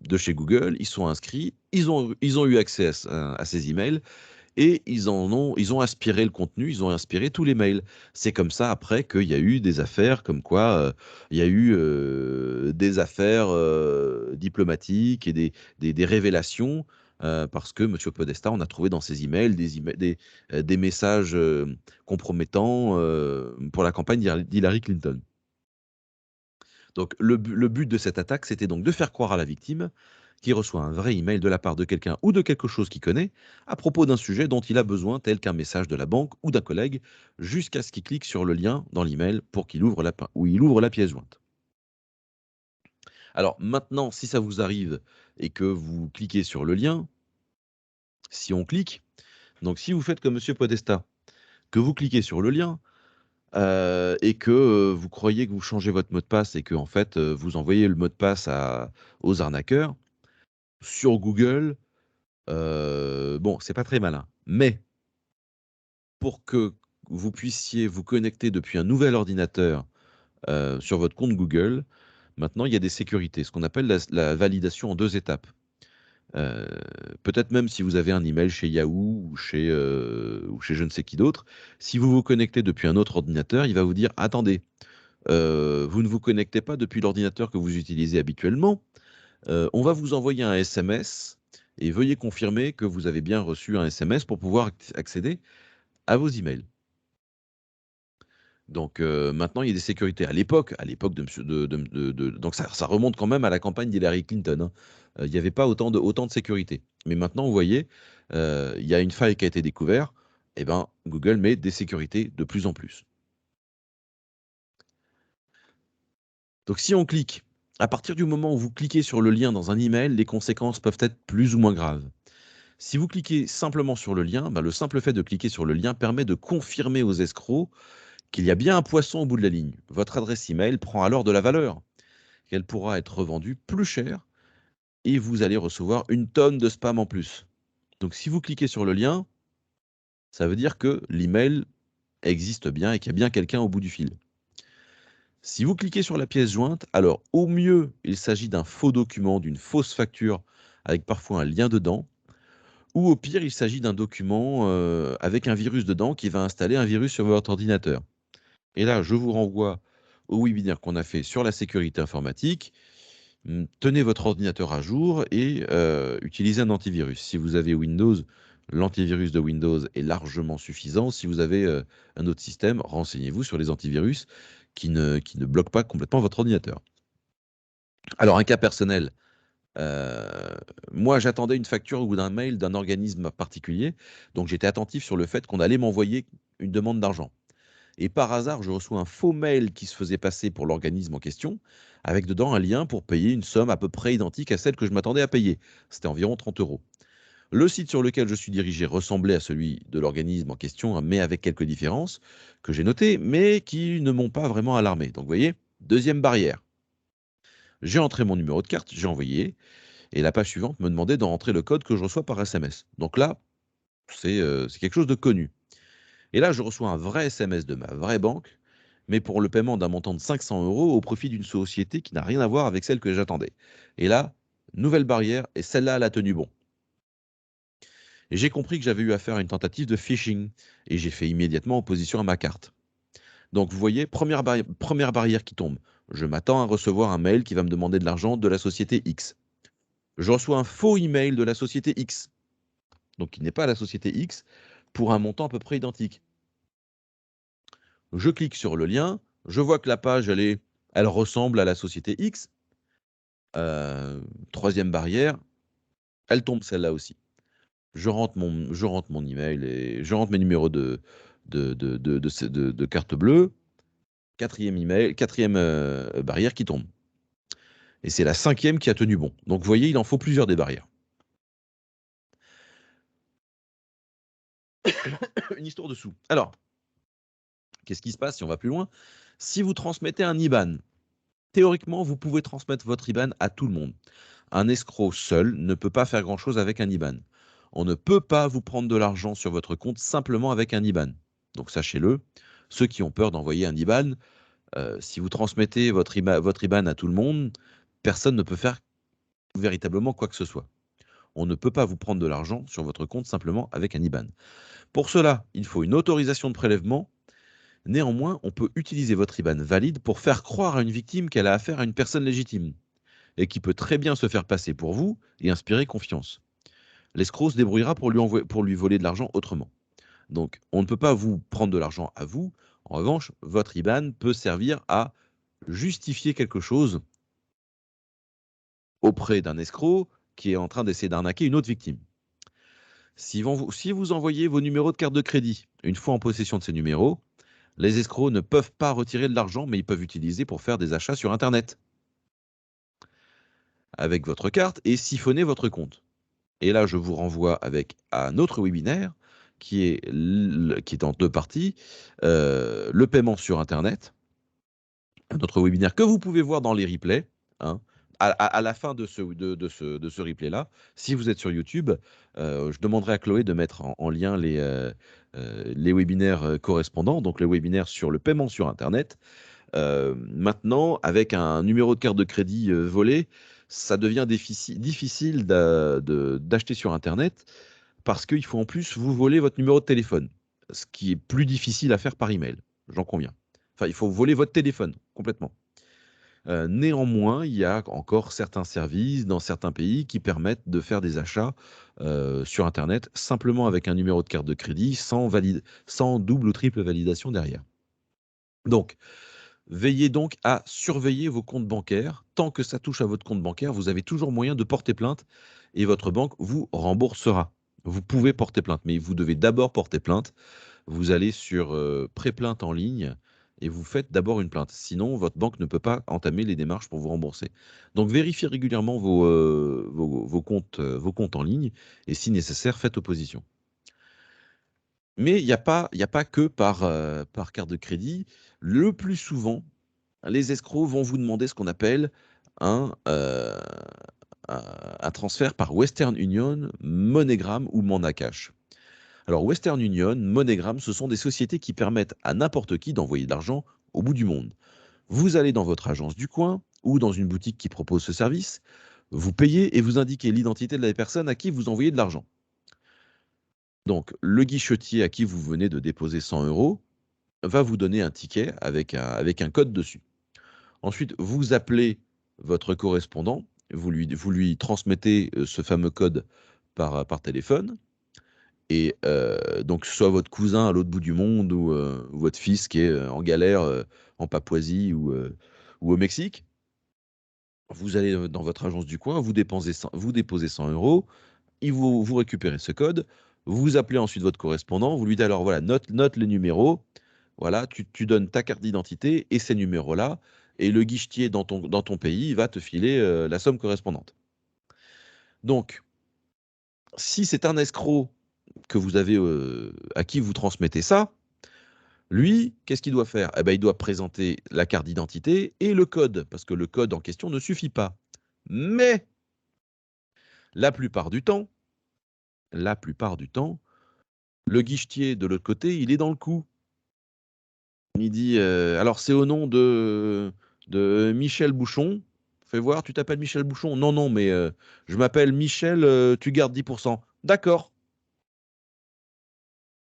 de chez Google, ils sont inscrits, ils ont eu accès à ces emails et ils ont aspiré le contenu, ils ont aspiré tous les mails. C'est comme ça après qu'il y a eu des affaires comme quoi, il y a eu, des affaires, diplomatiques et des révélations, parce que monsieur Podesta, on a trouvé dans ses des messages, compromettants, pour la campagne d'Hillary Clinton. Donc le but de cette attaque, c'était donc de faire croire à la victime qui reçoit un vrai email de la part de quelqu'un ou de quelque chose qu'il connaît à propos d'un sujet dont il a besoin, tel qu'un message de la banque ou d'un collègue, jusqu'à ce qu'il clique sur le lien dans l'email pour qu'il ouvre il ouvre la pièce jointe. Alors maintenant, si ça vous arrive et que vous cliquez sur le lien, si on clique, donc si vous faites comme monsieur Podesta, que vous cliquez sur le lien, et que, vous croyez que vous changez votre mot de passe et que en fait, vous envoyez le mot de passe aux arnaqueurs, sur Google, bon, c'est pas très malin. Mais pour que vous puissiez vous connecter depuis un nouvel ordinateur, sur votre compte Google, maintenant il y a des sécurités, ce qu'on appelle la validation en 2 étapes. Heu, Peut-être même si vous avez un email chez Yahoo ou chez je ne sais qui d'autre, si vous vous connectez depuis un autre ordinateur, il va vous dire: «Attendez, vous ne vous connectez pas depuis l'ordinateur que vous utilisez habituellement, on va vous envoyer un SMS et veuillez confirmer que vous avez bien reçu un SMS pour pouvoir accéder à vos emails». Donc maintenant il y a des sécurités. À l'époque de monsieur de donc ça remonte quand même à la campagne d'Hillary Clinton, hein. Il y avait pas autant de sécurité. Mais maintenant vous voyez, il y a une faille qui a été découverte et ben, Google met des sécurités de plus en plus. Donc si on clique, à partir du moment où vous cliquez sur le lien dans un email, les conséquences peuvent être plus ou moins graves. Si vous cliquez simplement sur le lien, bah, le simple fait de cliquer sur le lien permet de confirmer aux escrocs qu'il y a bien un poisson au bout de la ligne. Votre adresse email prend alors de la valeur. Elle pourra être revendue plus cher et vous allez recevoir une tonne de spam en plus. Donc si vous cliquez sur le lien, ça veut dire que l'email existe bien et qu'il y a bien quelqu'un au bout du fil. Si vous cliquez sur la pièce jointe, alors au mieux, il s'agit d'un faux document, d'une fausse facture avec parfois un lien dedans, ou au pire, il s'agit d'un document avec un virus dedans qui va installer un virus sur votre ordinateur. Et là, je vous renvoie au webinaire qu'on a fait sur la sécurité informatique. Tenez votre ordinateur à jour et utilisez un antivirus. Si vous avez Windows, l'antivirus de Windows est largement suffisant. Si vous avez, un autre système, renseignez-vous sur les antivirus qui ne bloquent pas complètement votre ordinateur. Alors un cas personnel, heu, moi j'attendais une facture ou d'un mail d'un organisme particulier, donc j'étais attentif sur le fait qu'on allait m'envoyer une demande d'argent. Et par hasard, je reçois un faux mail qui se faisait passer pour l'organisme en question, avec dedans un lien pour payer une somme à peu près identique à celle que je m'attendais à payer. C'était environ 30 €. Le site sur lequel je suis dirigé ressemblait à celui de l'organisme en question, mais avec quelques différences que j'ai notées, mais qui ne m'ont pas vraiment alarmé. Donc vous voyez, deuxième barrière. J'ai entré mon numéro de carte, j'ai envoyé, et la page suivante me demandait d'entrer le code que je reçois par SMS. Donc là, c'est quelque chose de connu. Et là, je reçois un vrai SMS de ma vraie banque mais pour le paiement d'un montant de 500 € au profit d'une société qui n'a rien à voir avec celle que j'attendais. Et là, nouvelle barrière, et celle-là, elle a tenu bon. Et j'ai compris que j'avais eu affaire à une tentative de phishing, et j'ai fait immédiatement opposition à ma carte. Donc vous voyez, première barrière qui tombe. Je m'attends à recevoir un mail qui va me demander de l'argent de la société X. Je reçois un faux email de la société X, donc qui n'est pas la société X, pour un montant à peu près identique. Je clique sur le lien, je vois que la page, elle ressemble à la société X. Troisième barrière, elle tombe celle-là aussi. Je rentre mon email et je rentre mes numéros de carte bleue. Quatrième barrière qui tombe. Et c'est la 5e qui a tenu bon. Donc vous voyez, il en faut plusieurs des barrières. Une histoire de sous. Alors, qu'est-ce qui se passe si on va plus loin? Si vous transmettez un IBAN, théoriquement, vous pouvez transmettre votre IBAN à tout le monde. Un escroc seul ne peut pas faire grand-chose avec un IBAN. On ne peut pas vous prendre de l'argent sur votre compte simplement avec un IBAN. Donc sachez-le, ceux qui ont peur d'envoyer un IBAN, si vous transmettez votre IBAN à tout le monde, personne ne peut faire véritablement quoi que ce soit. On ne peut pas vous prendre de l'argent sur votre compte simplement avec un IBAN. Pour cela, il faut une autorisation de prélèvement. Néanmoins, on peut utiliser votre IBAN valide pour faire croire à une victime qu'elle a affaire à une personne légitime et qui peut très bien se faire passer pour vous et inspirer confiance. L'escroc se débrouillera pour lui voler de l'argent autrement. Donc, on ne peut pas vous prendre de l'argent à vous. En revanche, votre IBAN peut servir à justifier quelque chose auprès d'un escroc qui est en train d'essayer d'arnaquer une autre victime. Si vous envoyez vos numéros de carte de crédit, une fois en possession de ces numéros, les escrocs ne peuvent pas retirer de l'argent, mais ils peuvent utiliser pour faire des achats sur Internet avec votre carte et siphonner votre compte. Et là, je vous renvoie avec un autre webinaire qui est en 2 parties, le paiement sur Internet. Un autre webinaire que vous pouvez voir dans les replays, hein, à la fin de ce replay-là. Si vous êtes sur YouTube, je demanderai à Chloé de mettre en lien les webinaires correspondants, donc le webinaire sur le paiement sur Internet. Maintenant, avec un numéro de carte de crédit volé, ça devient difficile d'acheter sur Internet parce qu'il faut en plus vous voler votre numéro de téléphone, ce qui est plus difficile à faire par email, j'en conviens. Enfin, il faut voler votre téléphone complètement. Néanmoins, il y a encore certains services dans certains pays qui permettent de faire des achats sur Internet simplement avec un numéro de carte de crédit sans double ou triple validation derrière. Donc, veillez donc à surveiller vos comptes bancaires. Tant que ça touche à votre compte bancaire, vous avez toujours moyen de porter plainte et votre banque vous remboursera. Vous pouvez porter plainte, mais vous devez d'abord porter plainte. Vous allez sur pré-plainte en ligne et vous faites d'abord une plainte. Sinon, votre banque ne peut pas entamer les démarches pour vous rembourser. Donc, vérifiez régulièrement vos comptes en ligne et si nécessaire, faites opposition. Mais il n'y a pas que par carte de crédit. Le plus souvent, les escrocs vont vous demander ce qu'on appelle un, euh, un transfert par Western Union, MoneyGram ou Mandacash. Alors Western Union, MoneyGram, ce sont des sociétés qui permettent à n'importe qui d'envoyer de l'argent au bout du monde. Vous allez dans votre agence du coin ou dans une boutique qui propose ce service, vous payez et vous indiquez l'identité de la personne à qui vous envoyez de l'argent. Donc le guichetier à qui vous venez de déposer 100 € va vous donner un ticket avec un code dessus. Ensuite, vous appelez votre correspondant, vous lui transmettez ce fameux code par téléphone. Et donc, soit votre cousin à l'autre bout du monde ou votre fils qui est en galère en Papouasie ou au Mexique. Vous allez dans votre agence du coin, vous déposez 100 €, vous récupérez ce code, vous appelez ensuite votre correspondant, vous lui dites alors voilà, note le numéro, voilà, tu donnes ta carte d'identité et ces numéros-là, et le guichetier dans ton pays va te filer la somme correspondante. Donc, si c'est un escroc que vous avez, à qui vous transmettez ça, lui, qu'est-ce qu'il doit faire? Eh ben, il doit présenter la carte d'identité et le code, parce que le code en question ne suffit pas. Mais la plupart du temps, le guichetier de l'autre côté, il est dans le coup. Il dit alors c'est au nom de Michel Bouchon. Fais voir, tu t'appelles Michel Bouchon? Non, non, mais je m'appelle Michel, tu gardes 10%. D'accord.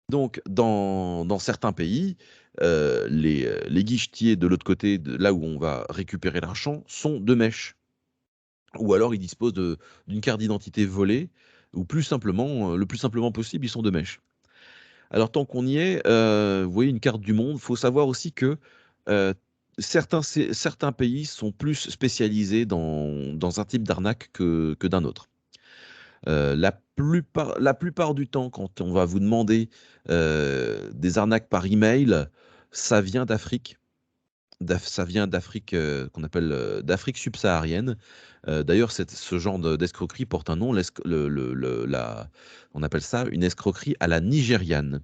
Donc, dans certains pays, les guichetiers de l'autre côté, là où on va récupérer l'argent, sont de mèche. Ou alors ils disposent d'une carte d'identité volée, ou plus simplement, le plus simplement possible, ils sont de mèche. Alors tant qu'on y est, vous voyez une carte du monde, il faut savoir aussi que euh, certains pays sont plus spécialisés dans un type d'arnaque que d'un autre. La plupart du temps, quand on va vous demander des arnaques par email, ça vient d'Afrique. Ça vient d'Afrique, qu'on appelle d'Afrique subsaharienne. D'ailleurs, ce genre d'escroquerie porte un nom. On appelle ça une escroquerie à la nigériane.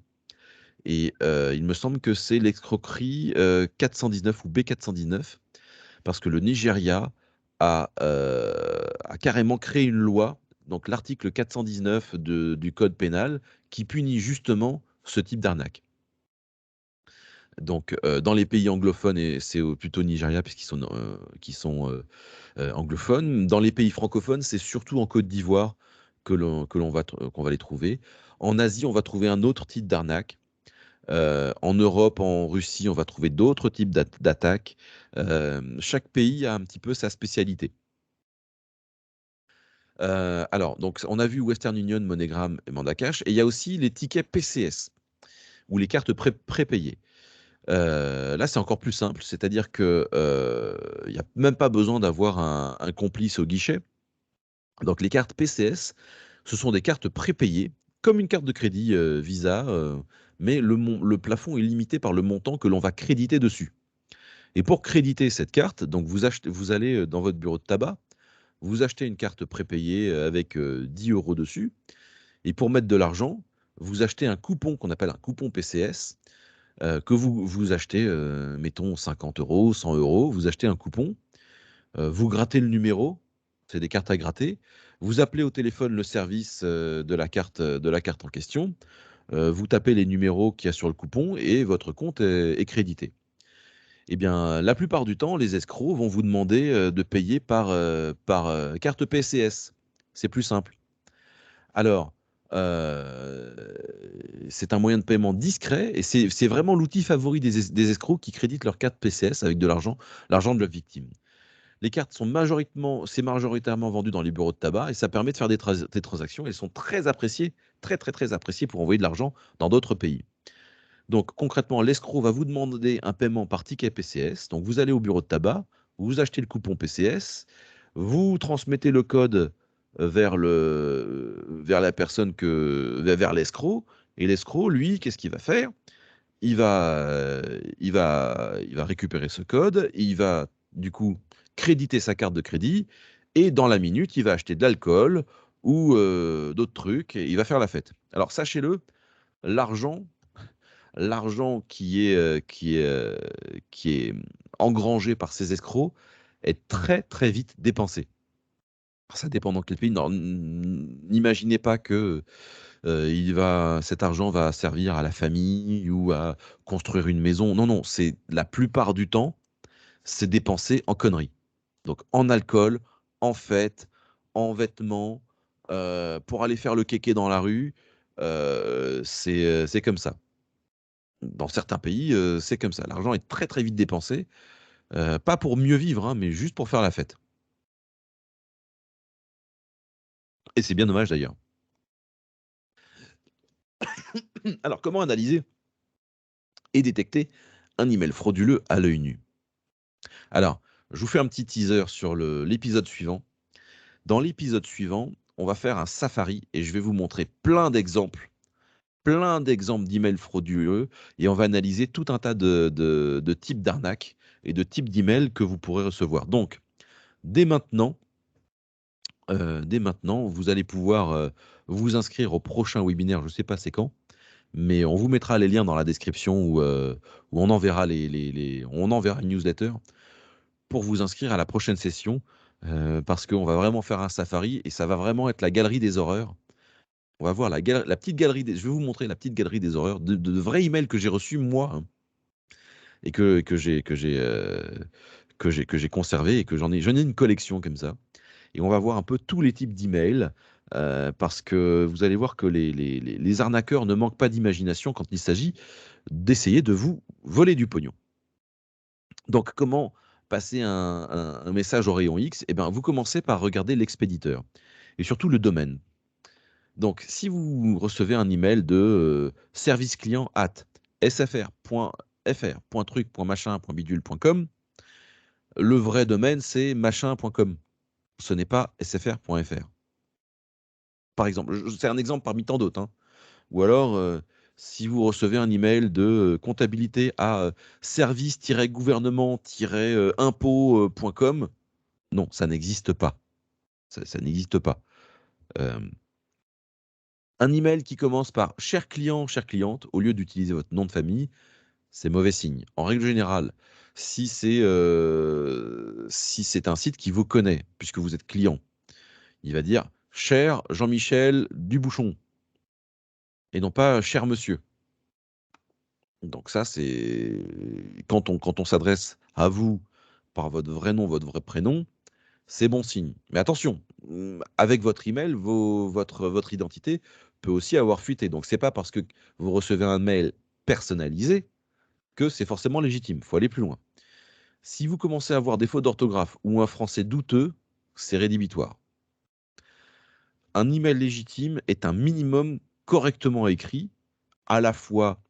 Et il me semble que c'est l'escroquerie 419 ou B419, parce que le Nigeria a carrément créé une loi, donc l'article 419 du code pénal, qui punit justement ce type d'arnaque. Donc, dans les pays anglophones, et c'est plutôt Nigeria puisqu'ils sont, qui sont anglophones. Dans les pays francophones, c'est surtout en Côte d'Ivoire qu'on va les trouver. En Asie, on va trouver un autre type d'arnaque. En Europe, en Russie, on va trouver d'autres types d'attaques. Chaque pays a un petit peu sa spécialité. Alors, donc, on a vu Western Union, MoneyGram et Mandacash, et il y a aussi les tickets PCS, ou les cartes prépayées. Là, c'est encore plus simple, c'est-à-dire que il n'y a même pas besoin d'avoir un complice au guichet. Donc, les cartes PCS, ce sont des cartes prépayées, comme une carte de crédit Visa, mais le plafond est limité par le montant que l'on va créditer dessus. Et pour créditer cette carte, donc vous allez dans votre bureau de tabac, vous achetez une carte prépayée avec 10 euros dessus. Et pour mettre de l'argent, vous achetez un coupon qu'on appelle un coupon PCS, que vous achetez, mettons 50 euros, 100 euros. Vous achetez un coupon, vous grattez le numéro, c'est des cartes à gratter. Vous appelez au téléphone le service de la carte en question. Vous tapez les numéros qu'il y a sur le coupon et votre compte est crédité. Eh bien, la plupart du temps, les escrocs vont vous demander de payer par carte PCS. C'est plus simple. Alors, euh, c'est un moyen de paiement discret et c'est vraiment l'outil favori des escrocs qui créditent leur carte PCS avec de l'argent de la victime. Les cartes c'est majoritairement vendu dans les bureaux de tabac et ça permet de faire des transactions. Elles sont très appréciées, très très très appréciées pour envoyer de l'argent dans d'autres pays. Donc concrètement, l'escroc va vous demander un paiement par ticket PCS. Donc vous allez au bureau de tabac, vous achetez le coupon PCS, vous transmettez le code vers la personne vers l'escroc. Et l'escroc, lui, qu'est-ce qu'il va faire? Il va récupérer ce code, il va du coup créditer sa carte de crédit et dans la minute, il va acheter de l'alcool ou d'autres trucs et il va faire la fête. Alors sachez-le, l'argent l'argent qui est engrangé par ces escrocs est très, très vite dépensé. Ça dépend dans quel pays. Non, n'imaginez pas que cet argent va servir à la famille ou à construire une maison. Non, non, c'est la plupart du temps, c'est dépensé en conneries. Donc en alcool, en fête, en vêtements, pour aller faire le kéké dans la rue, c'est comme ça. Dans certains pays, c'est comme ça. L'argent est très, très vite dépensé, pas pour mieux vivre, hein, mais juste pour faire la fête. Et c'est bien dommage d'ailleurs. Alors, comment analyser et détecter un email frauduleux à l'œil nu? Alors, je vous fais un petit teaser sur l'épisode suivant. Dans l'épisode suivant, on va faire un safari et je vais vous montrer plein d'exemples d'emails frauduleux et on va analyser tout un tas de types d'arnaques et de types d'emails que vous pourrez recevoir. Donc, dès maintenant, vous allez pouvoir vous inscrire au prochain webinaire, je ne sais pas c'est quand, mais on vous mettra les liens dans la description où on enverra on enverra une newsletter pour vous inscrire à la prochaine session, parce qu'on va vraiment faire un safari et ça va vraiment être la galerie des horreurs. On va voir la petite galerie je vais vous montrer la petite galerie des horreurs de vrais emails que j'ai reçus moi, hein. et que j'ai conservé et que j'en ai une collection comme ça. Et on va voir un peu tous les types d'emails, parce que vous allez voir que les arnaqueurs ne manquent pas d'imagination quand il s'agit d'essayer de vous voler du pognon. Donc comment passer un message au rayon X? Eh bien, vous commencez par regarder l'expéditeur et surtout le domaine. Donc si vous recevez un email de, service client @sfr.fr.truc.machin.bidule.com, le vrai domaine c'est machin.com. Ce n'est pas sfr.fr. Par exemple, c'est un exemple parmi tant d'autres, hein. Ou alors, si vous recevez un email de, comptabilité à, service-gouvernement-impôt.com, non, ça n'existe pas. Ça n'existe pas. Hem, un email qui commence par «Cher client, chère cliente», au lieu d'utiliser votre nom de famille, c'est mauvais signe. En règle générale, si c'est un site qui vous connaît, puisque vous êtes client, il va dire: «Cher Jean-Michel Dubouchon» et non pas: «Cher monsieur». Donc ça, c'est quand on s'adresse à vous par votre vrai nom, votre vrai prénom, c'est bon signe. Mais attention, avec votre email, votre identité peut aussi avoir fuité. Donc c'est pas parce que vous recevez un mail personnalisé que c'est forcément légitime. Il faut aller plus loin. Si vous commencez à avoir des fautes d'orthographe ou un français douteux, c'est rédhibitoire. Un email légitime est un minimum correctement écrit, à la fois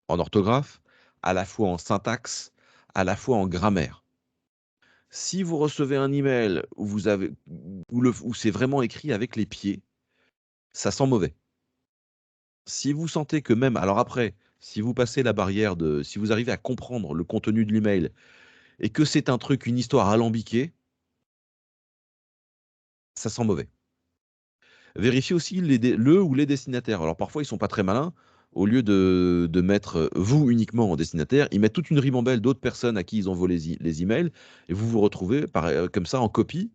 en orthographe, à la fois en syntaxe, à la fois en grammaire. Si vous recevez un email où c'est vraiment écrit avec les pieds, ça sent mauvais. Si vous sentez que même alors après, si vous passez la barrière si vous arrivez à comprendre le contenu de l'email et que c'est une histoire alambiquée, ça sent mauvais. Vérifiez aussi le ou les destinataires. Alors parfois, ils sont pas très malins. Au lieu de mettre, vous uniquement en destinataire, ils mettent toute une ribambelle d'autres personnes à qui ils envoient les emails et vous vous retrouvez comme ça en copie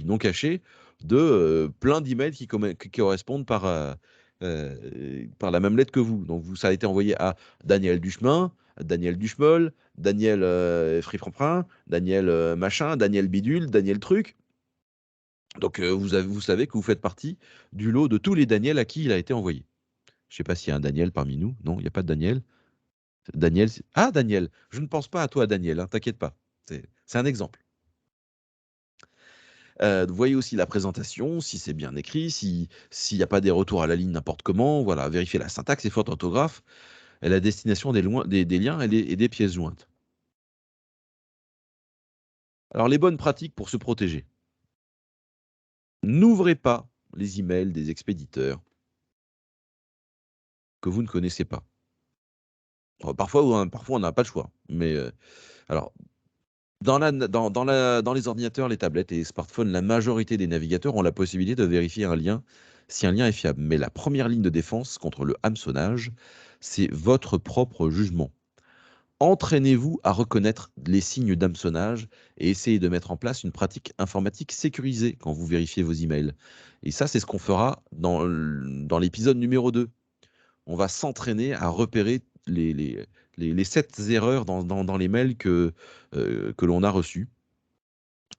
non cachée de, plein d'emails qui correspondent par la même lettre que vous. Donc ça a été envoyé à Daniel Duchemin, Daniel Duchemol, Daniel, Friframprin, Daniel, machin, Daniel bidule, Daniel truc. Donc, vous savez que vous faites partie du lot de tous les Daniel à qui il a été envoyé. Je ne sais pas s'il y a un Daniel parmi nous. Non, il n'y a pas de Daniel? Daniel, Daniel! Je ne pense pas à toi Daniel, hein, t'inquiète pas. C'est un exemple. Voyez aussi la présentation, si c'est bien écrit, s'il n'y a pas des retours à la ligne n'importe comment, voilà, vérifiez la syntaxe et faute d'orthographe et la destination des liens et des pièces jointes. Alors les bonnes pratiques pour se protéger. N'ouvrez pas les emails des expéditeurs que vous ne connaissez pas. Parfois on n'a pas le choix, mais alors dans les ordinateurs, les tablettes et les smartphones, la majorité des navigateurs ont la possibilité de vérifier un lien, si un lien est fiable. Mais la première ligne de défense contre le hameçonnage, c'est votre propre jugement. Entraînez-vous à reconnaître les signes d'hameçonnage et essayez de mettre en place une pratique informatique sécurisée quand vous vérifiez vos emails. Et ça, c'est ce qu'on fera dans l'épisode numéro 2. On va s'entraîner à repérer les 7 erreurs dans les mails que l'on a reçus.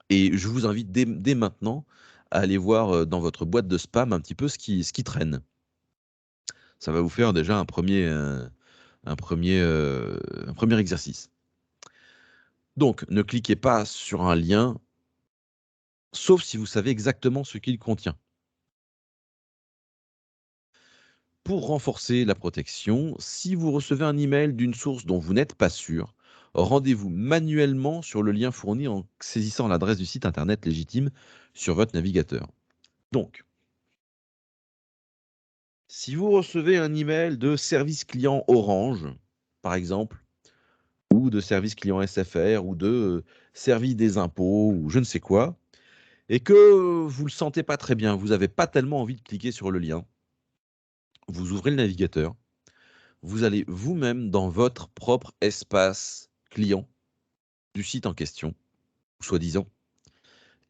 Et je vous invite dès maintenant à aller voir, dans votre boîte de spam un petit peu ce qui traîne. Ça va vous faire déjà un premier exercice. Donc ne cliquez pas sur un lien, sauf si vous savez exactement ce qu'il contient. Pour renforcer la protection, si vous recevez un email d'une source dont vous n'êtes pas sûr, rendez-vous manuellement sur le lien fourni en saisissant l'adresse du site internet légitime sur votre navigateur. Donc, si vous recevez un email de service client Orange, par exemple, ou de service client SFR, ou de service des impôts, ou je ne sais quoi, et que vous le sentez pas très bien, vous n'avez pas tellement envie de cliquer sur le lien, vous ouvrez le navigateur, vous allez vous-même dans votre propre espace client du site en question, soi-disant,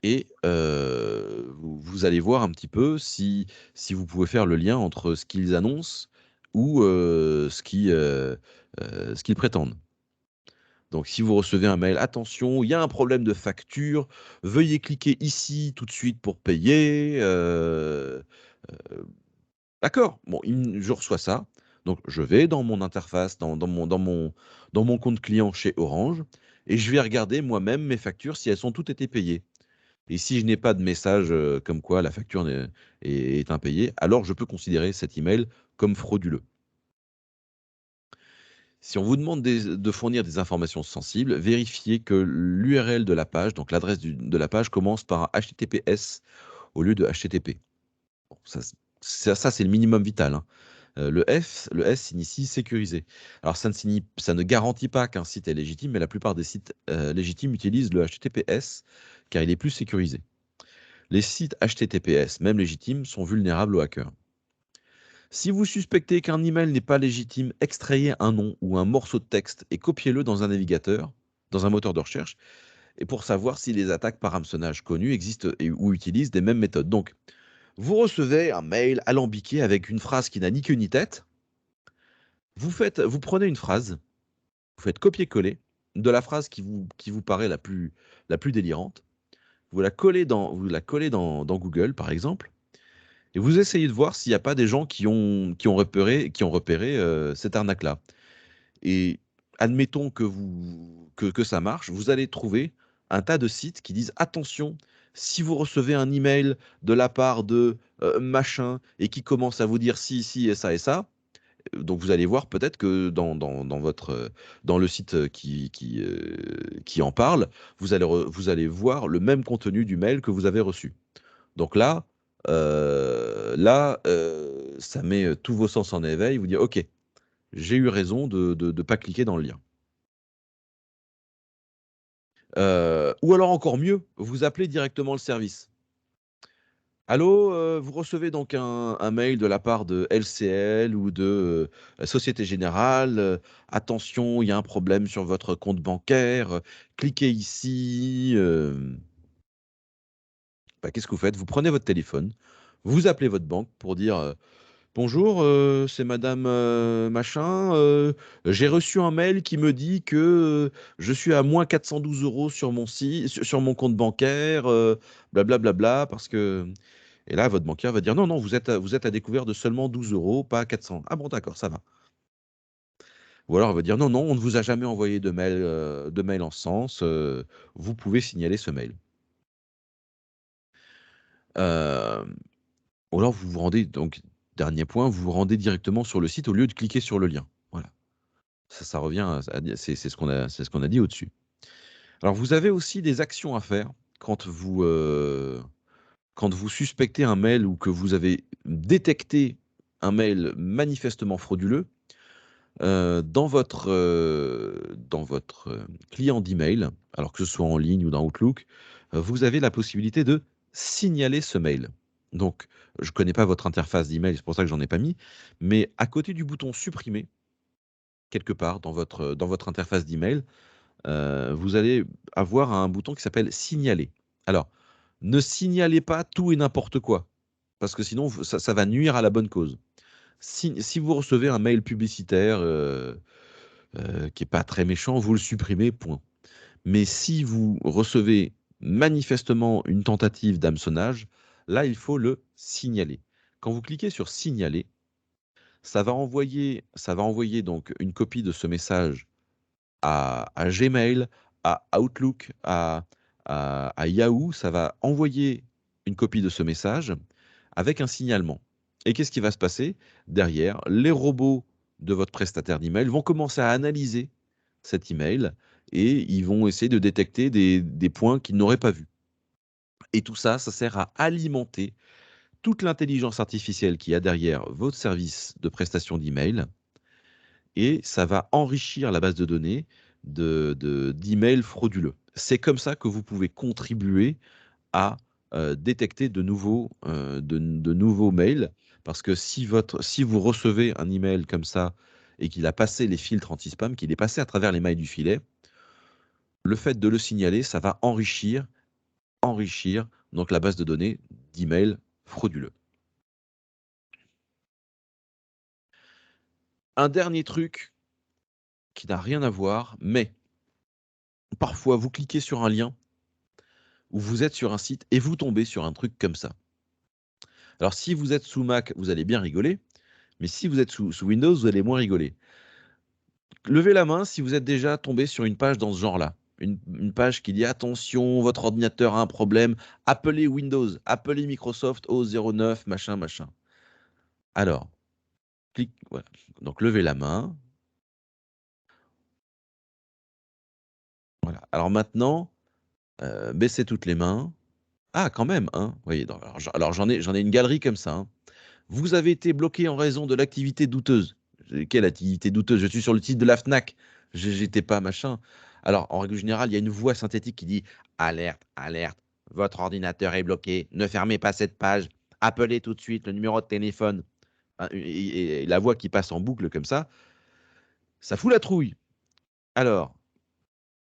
et vous allez voir un petit peu si vous pouvez faire le lien entre ce qu'ils annoncent ou ce qu'ils prétendent. Donc si vous recevez un mail: «Attention, il y a un problème de facture, veuillez cliquer ici tout de suite pour payer», heu, d'accord, bon, je reçois ça, donc je vais dans mon interface, dans mon compte client chez Orange et je vais regarder moi-même mes factures si elles ont toutes été payées et si je n'ai pas de message, comme quoi la facture est impayée, alors je peux considérer cet email comme frauduleux. Si on vous demande de fournir des informations sensibles, vérifiez que l'URL de la page, donc l'adresse de la page commence par un HTTPS au lieu de HTTP. Bon, ça c'est le minimum vital, hein. Le S signifie sécurisé. Alors ça ne garantit pas qu'un site est légitime, mais la plupart des sites, légitimes utilisent le HTTPS car il est plus sécurisé. Les sites HTTPS, même légitimes, sont vulnérables aux hackers. Si vous suspectez qu'un email n'est pas légitime, extrayez un nom ou un morceau de texte et copiez-le dans un navigateur, dans un moteur de recherche, et pour savoir si les attaques par hameçonnage connues existent ou utilisent des mêmes méthodes. Donc, vous recevez un mail alambiqué avec une phrase qui n'a ni queue ni tête. Vous prenez une phrase, vous faites copier-coller de la phrase qui vous paraît la plus délirante. Vous la collez dans Google, par exemple, et vous essayez de voir s'il n'y a pas des gens qui ont repéré cette arnaque-là. Et admettons que ça marche, vous allez trouver un tas de sites qui disent: «Attention, si vous recevez un email de la part de, machin et qui commence à vous dire ci, ci et ça», donc vous allez voir peut-être que dans le site, qui en parle, vous allez voir le même contenu du mail que vous avez reçu. Donc là, ça met, tous vos sens en éveil. Vous dites: «OK, j'ai eu raison de pas cliquer dans le lien». Ou alors encore mieux, vous appelez directement le service. «Allô, vous recevez donc un mail de la part de LCL ou de, Société Générale, attention, il y a un problème sur votre compte bancaire, cliquez ici», bah, qu'est-ce que vous faites? Vous prenez votre téléphone, vous appelez votre banque pour dire: «Bonjour, c'est madame, machin, j'ai reçu un mail qui me dit que, je suis à moins 412 € sur mon compte bancaire, bla parce que», et là, votre banquier va dire: «Non, non, vous êtes à découvert de seulement 12 €, pas 400». «Ah bon, d'accord, ça va». Ou alors elle va dire: «Non, non, on ne vous a jamais envoyé de mail en ce sens, vous pouvez signaler ce mail». Hem, ou alors vous vous rendez donc dernier point, vous vous rendez directement sur le site au lieu de cliquer sur le lien. Voilà. Ça revient à ce qu'on a dit au-dessus. Alors vous avez aussi des actions à faire quand vous suspectez un mail ou que vous avez détecté un mail manifestement frauduleux, dans votre client d'email, alors que ce soit en ligne ou dans Outlook, vous avez la possibilité de signaler ce mail. Donc je ne connais pas votre interface d'email, c'est pour ça que j'en ai pas mis, mais à côté du bouton supprimer, quelque part dans votre interface d'email, vous allez avoir un bouton qui s'appelle «Signaler». Alors, ne signalez pas tout et n'importe quoi, parce que sinon ça va nuire à la bonne cause. Si vous recevez un mail publicitaire, qui est pas très méchant, vous le supprimez, point. Mais si vous recevez manifestement une tentative d'hameçonnage, là, il faut le signaler. Quand vous cliquez sur «Signaler», ça va envoyer donc une copie de ce message à Gmail, à Outlook, à Yahoo, ça va envoyer une copie de ce message avec un signalement. Et qu'est-ce qui va se passer? Derrière, les robots de votre prestataire d'email vont commencer à analyser cet email et ils vont essayer de détecter des points qu'ils n'auraient pas vus. Et tout ça, ça sert à alimenter toute l'intelligence artificielle qu'il y a derrière votre service de prestation d'email et ça va enrichir la base de données d'emails frauduleux. C'est comme ça que vous pouvez contribuer à, détecter de nouveaux mails parce que si vous recevez un email comme ça et qu'il a passé les filtres anti-spam, qu'il est passé à travers les mailles du filet, le fait de le signaler, ça va enrichir donc la base de données d'emails frauduleux. Un dernier truc qui n'a rien à voir, mais parfois, vous cliquez sur un lien ou vous êtes sur un site et vous tombez sur un truc comme ça. Alors, si vous êtes sous Mac, vous allez bien rigoler, mais si vous êtes sous Windows, vous allez moins rigoler. Levez la main si vous êtes déjà tombé sur une page dans ce genre-là. Une page qui dit attention, votre ordinateur a un problème, appelez Windows, appelez Microsoft au 09, machin, machin. Alors, voilà. Donc levez la main. Voilà. Alors maintenant, baissez toutes les mains. Ah, quand même, hein. Vous voyez, alors j'en ai une galerie comme ça, hein. Vous avez été bloqué en raison de l'activité douteuse. Quelle activité douteuse? Je suis sur le site de la Fnac. J'étais pas machin. Alors, en règle générale, il y a une voix synthétique qui dit alerte, alerte, votre ordinateur est bloqué, ne fermez pas cette page, appelez tout de suite le numéro de téléphone. Hein, et la voix qui passe en boucle comme ça fout la trouille. Alors,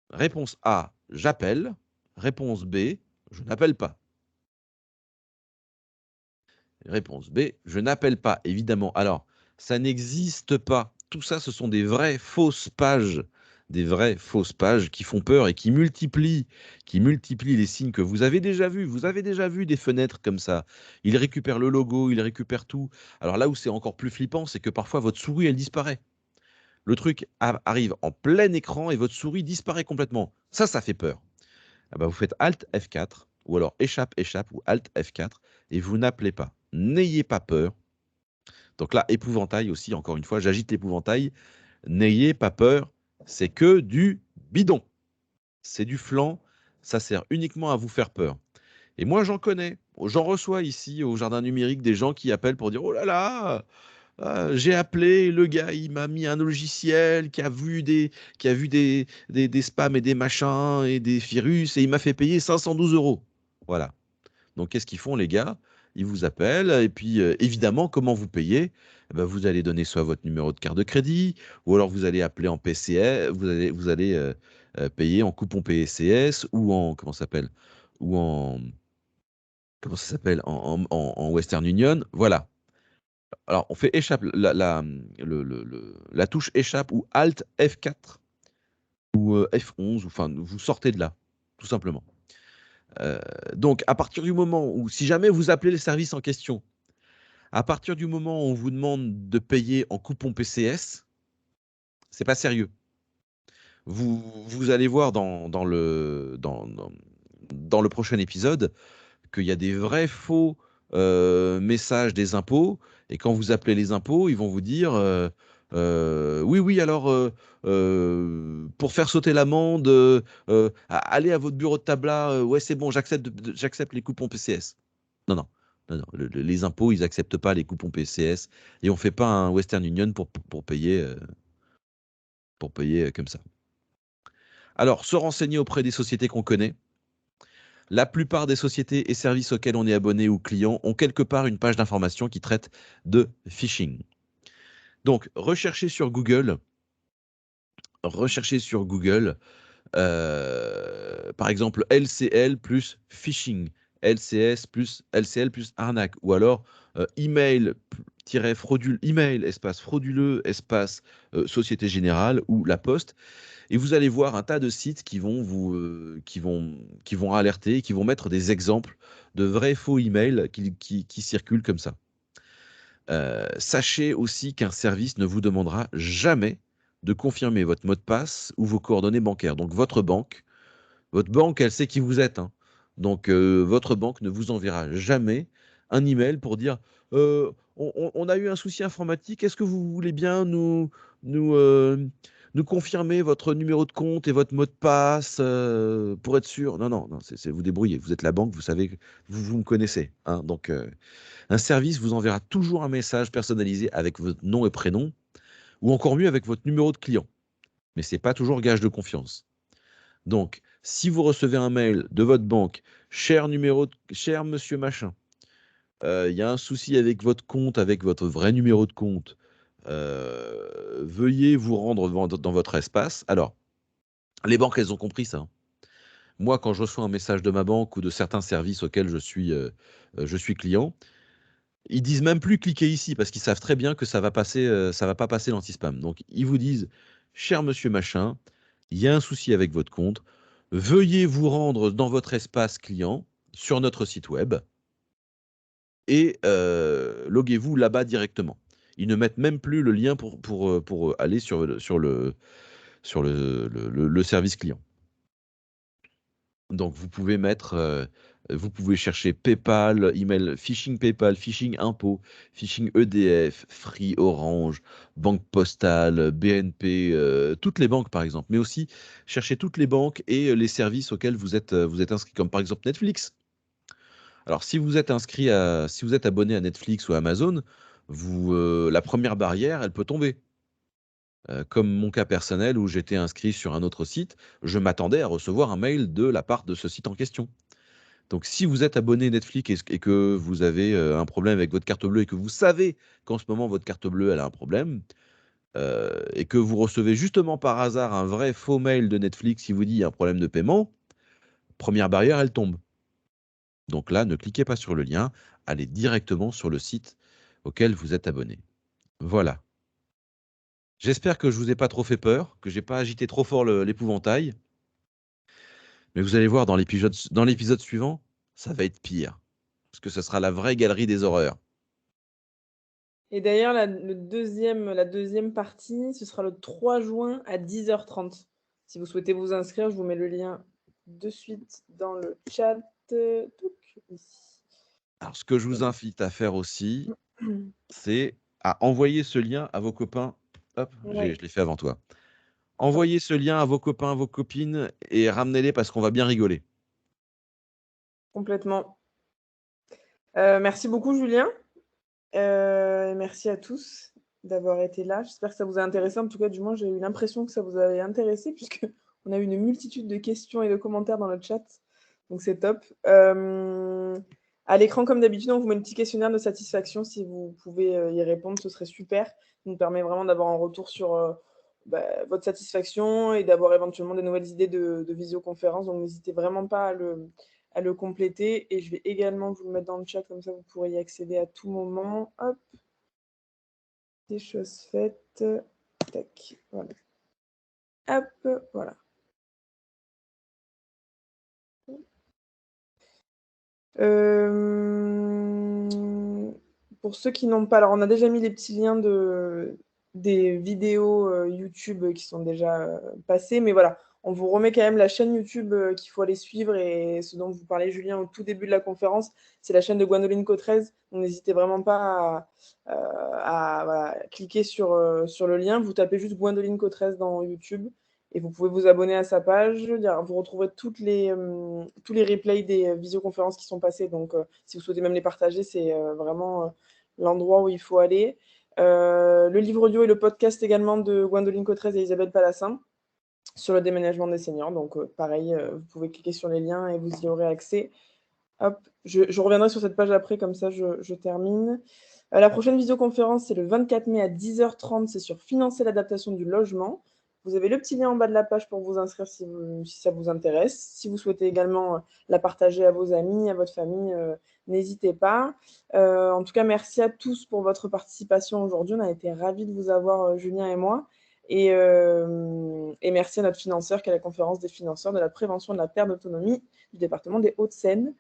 réponse A, j'appelle. Réponse B, je n'appelle pas. Réponse B, je n'appelle pas, évidemment. Alors, ça n'existe pas. Tout ça, ce sont des vraies fausses pages. Des vraies fausses pages qui font peur et qui multiplient les signes que vous avez déjà vus. Vous avez déjà vu des fenêtres comme ça. Ils récupèrent le logo, ils récupèrent tout. Alors là où c'est encore plus flippant, c'est que parfois votre souris, elle disparaît. Le truc arrive en plein écran et votre souris disparaît complètement. Ça fait peur. Ah bah, vous faites Alt F4 ou alors échappe ou Alt F4 et vous n'appelez pas. N'ayez pas peur. Donc là, épouvantail aussi, encore une fois, j'agite l'épouvantail. N'ayez pas peur, c'est que du bidon. C'est du flan, ça sert uniquement à vous faire peur. Et moi, j'en connais. J'en reçois ici au jardin numérique des gens qui appellent pour dire oh là là, j'ai appelé, le gars, il m'a mis un logiciel qui a vu des spams et des machins et des virus et il m'a fait payer 512 €. Voilà. Donc, qu'est-ce qu'ils font, les gars? Ils vous appellent et puis, évidemment, comment vous payez? Eh ben, vous allez donner soit votre numéro de carte de crédit ou alors vous allez appeler en PCS, vous allez payer en coupon PCS ou en comment ça s'appelle? Ou en comment ça s'appelle? En Western Union. Voilà. Alors, on fait échappe la touche échappe ou Alt F4 ou F11, enfin, vous sortez de là, tout simplement. Donc, à partir du moment où, si jamais vous appelez le service en question, à partir du moment où on vous demande de payer en coupon PCS, c'est pas sérieux. Vous allez voir dans le prochain épisode qu'il y a des vrais faux messages des impôts. Et quand vous appelez les impôts, ils vont vous dire oui, oui, alors pour faire sauter l'amende, allez à votre bureau de tabac, ouais, c'est bon, j'accepte les coupons PCS. Non, non. Non, non, les impôts, ils n'acceptent pas les coupons PCS et on ne fait pas un Western Union pour payer comme ça. Alors, se renseigner auprès des sociétés qu'on connaît. La plupart des sociétés et services auxquels on est abonné ou client ont quelque part une page d'information qui traite de phishing. Donc, recherchez sur Google, par exemple LCL plus phishing, LCL plus arnaque, ou alors email espace frauduleux espace Société Générale ou La Poste. Et vous allez voir un tas de sites qui vont qui vont alerter, qui vont mettre des exemples de vrais faux emails qui circulent comme ça. Sachez aussi qu'un service ne vous demandera jamais de confirmer votre mot de passe ou vos coordonnées bancaires. Donc votre banque, elle sait qui vous êtes, hein. Donc votre banque ne vous enverra jamais un email pour dire on a eu un souci informatique. Est-ce que vous voulez bien nous, nous confirmer votre numéro de compte et votre mot de passe pour être sûr? Non, non, non, c'est vous débrouillez. Vous êtes la banque, vous savez, vous me connaissez, hein. Donc un service vous enverra toujours un message personnalisé avec votre nom et prénom, ou encore mieux avec votre numéro de client. Mais ce n'est pas toujours gage de confiance. Donc, si vous recevez un mail de votre banque, cher monsieur machin, il y a un souci avec votre compte, avec votre vrai numéro de compte, veuillez vous rendre dans votre espace. Alors, les banques, elles ont compris ça, hein. Moi, quand je reçois un message de ma banque ou de certains services auxquels je suis client, ils disent même plus cliquez ici parce qu'ils savent très bien que ça va pas passer l'anti-spam. Donc ils vous disent cher monsieur machin, il y a un souci avec votre compte, veuillez vous rendre dans votre espace client sur notre site web et loguez-vous là-bas directement. Ils ne mettent même plus le lien pour aller sur le service client. Donc vous pouvez chercher PayPal, email phishing PayPal, phishing impôt, phishing EDF, Free, Orange, Banque Postale, BNP, toutes les banques par exemple, mais aussi chercher toutes les banques et les services auxquels vous êtes inscrit, comme par exemple Netflix. Alors si vous êtes abonné à Netflix ou Amazon, la première barrière, elle peut tomber. Comme mon cas personnel où j'étais inscrit sur un autre site, je m'attendais à recevoir un mail de la part de ce site en question. Donc si vous êtes abonné Netflix et que vous avez, un problème avec votre carte bleue et que vous savez qu'en ce moment votre carte bleue, elle a un problème, et que vous recevez justement par hasard un vrai faux mail de Netflix qui vous dit: «Il y a un problème de paiement», première barrière, elle tombe. Donc là, ne cliquez pas sur le lien, allez directement sur le site auquel vous êtes abonné. Voilà. J'espère que je vous ai pas trop fait peur, que j'ai pas agité trop fort l'épouvantail. Mais vous allez voir dans l'épisode suivant, ça va être pire. Parce que ce sera la vraie galerie des horreurs. Et d'ailleurs, la deuxième partie, ce sera le 3 juin à 10h30. Si vous souhaitez vous inscrire, je vous mets le lien de suite dans le chat. Touc, ici. Alors, ce que je vous invite à faire aussi, c'est à envoyer ce lien à vos copains. Hop, Ouais, je l'ai fait avant toi. Envoyez ce lien à vos copains, à vos copines et ramenez-les parce qu'on va bien rigoler. complètement. Merci beaucoup, Julien. Et merci à tous d'avoir été là. J'espère que ça vous a intéressé. En tout cas, du moins, j'ai eu l'impression que ça vous avait intéressé puisqu'on a eu une multitude de questions et de commentaires dans le chat. Donc, c'est top. À l'écran, comme d'habitude, on vous met le petit questionnaire de satisfaction. Si vous pouvez y répondre, ce serait super. Ça nous permet vraiment d'avoir un retour sur votre satisfaction et d'avoir éventuellement des nouvelles idées de visioconférence. Donc, n'hésitez vraiment pas à le compléter. Et je vais également vous le mettre dans le chat, comme ça vous pourrez y accéder à tout moment. Hop, des choses faites. Tac, voilà. Hop, voilà. Pour ceux qui n'ont pas, alors on a déjà mis les petits liens des vidéos YouTube qui sont déjà passées, mais voilà, on vous remet quand même la chaîne YouTube qu'il faut aller suivre et ce dont vous parlez, Julien, au tout début de la conférence, c'est la chaîne de Gwendoline Co13. Donc n'hésitez vraiment pas voilà, cliquer sur le lien. Vous tapez juste Gwendoline Co13 dans YouTube et vous pouvez vous abonner à sa page. Vous retrouverez tous les replays des visioconférences qui sont passées. Donc, si vous souhaitez même les partager, c'est vraiment l'endroit où il faut aller. Le livre audio et le podcast également de Gwendoline Cotrez et Isabelle Palassin sur le déménagement des seniors. Donc, pareil, vous pouvez cliquer sur les liens et vous y aurez accès. Hop, je reviendrai sur cette page après, comme ça je termine. La prochaine visioconférence, c'est le 24 mai à 10h30. C'est sur financer l'adaptation du logement. Vous avez le petit lien en bas de la page pour vous inscrire si ça vous intéresse. Si vous souhaitez également la partager à vos amis, à votre famille, n'hésitez pas. En tout cas, merci à tous pour votre participation aujourd'hui. On a été ravis de vous avoir, Julien et moi. Et merci à notre financeur qui est la conférence des financeurs de la prévention de la perte d'autonomie du département des Hauts-de-Seine.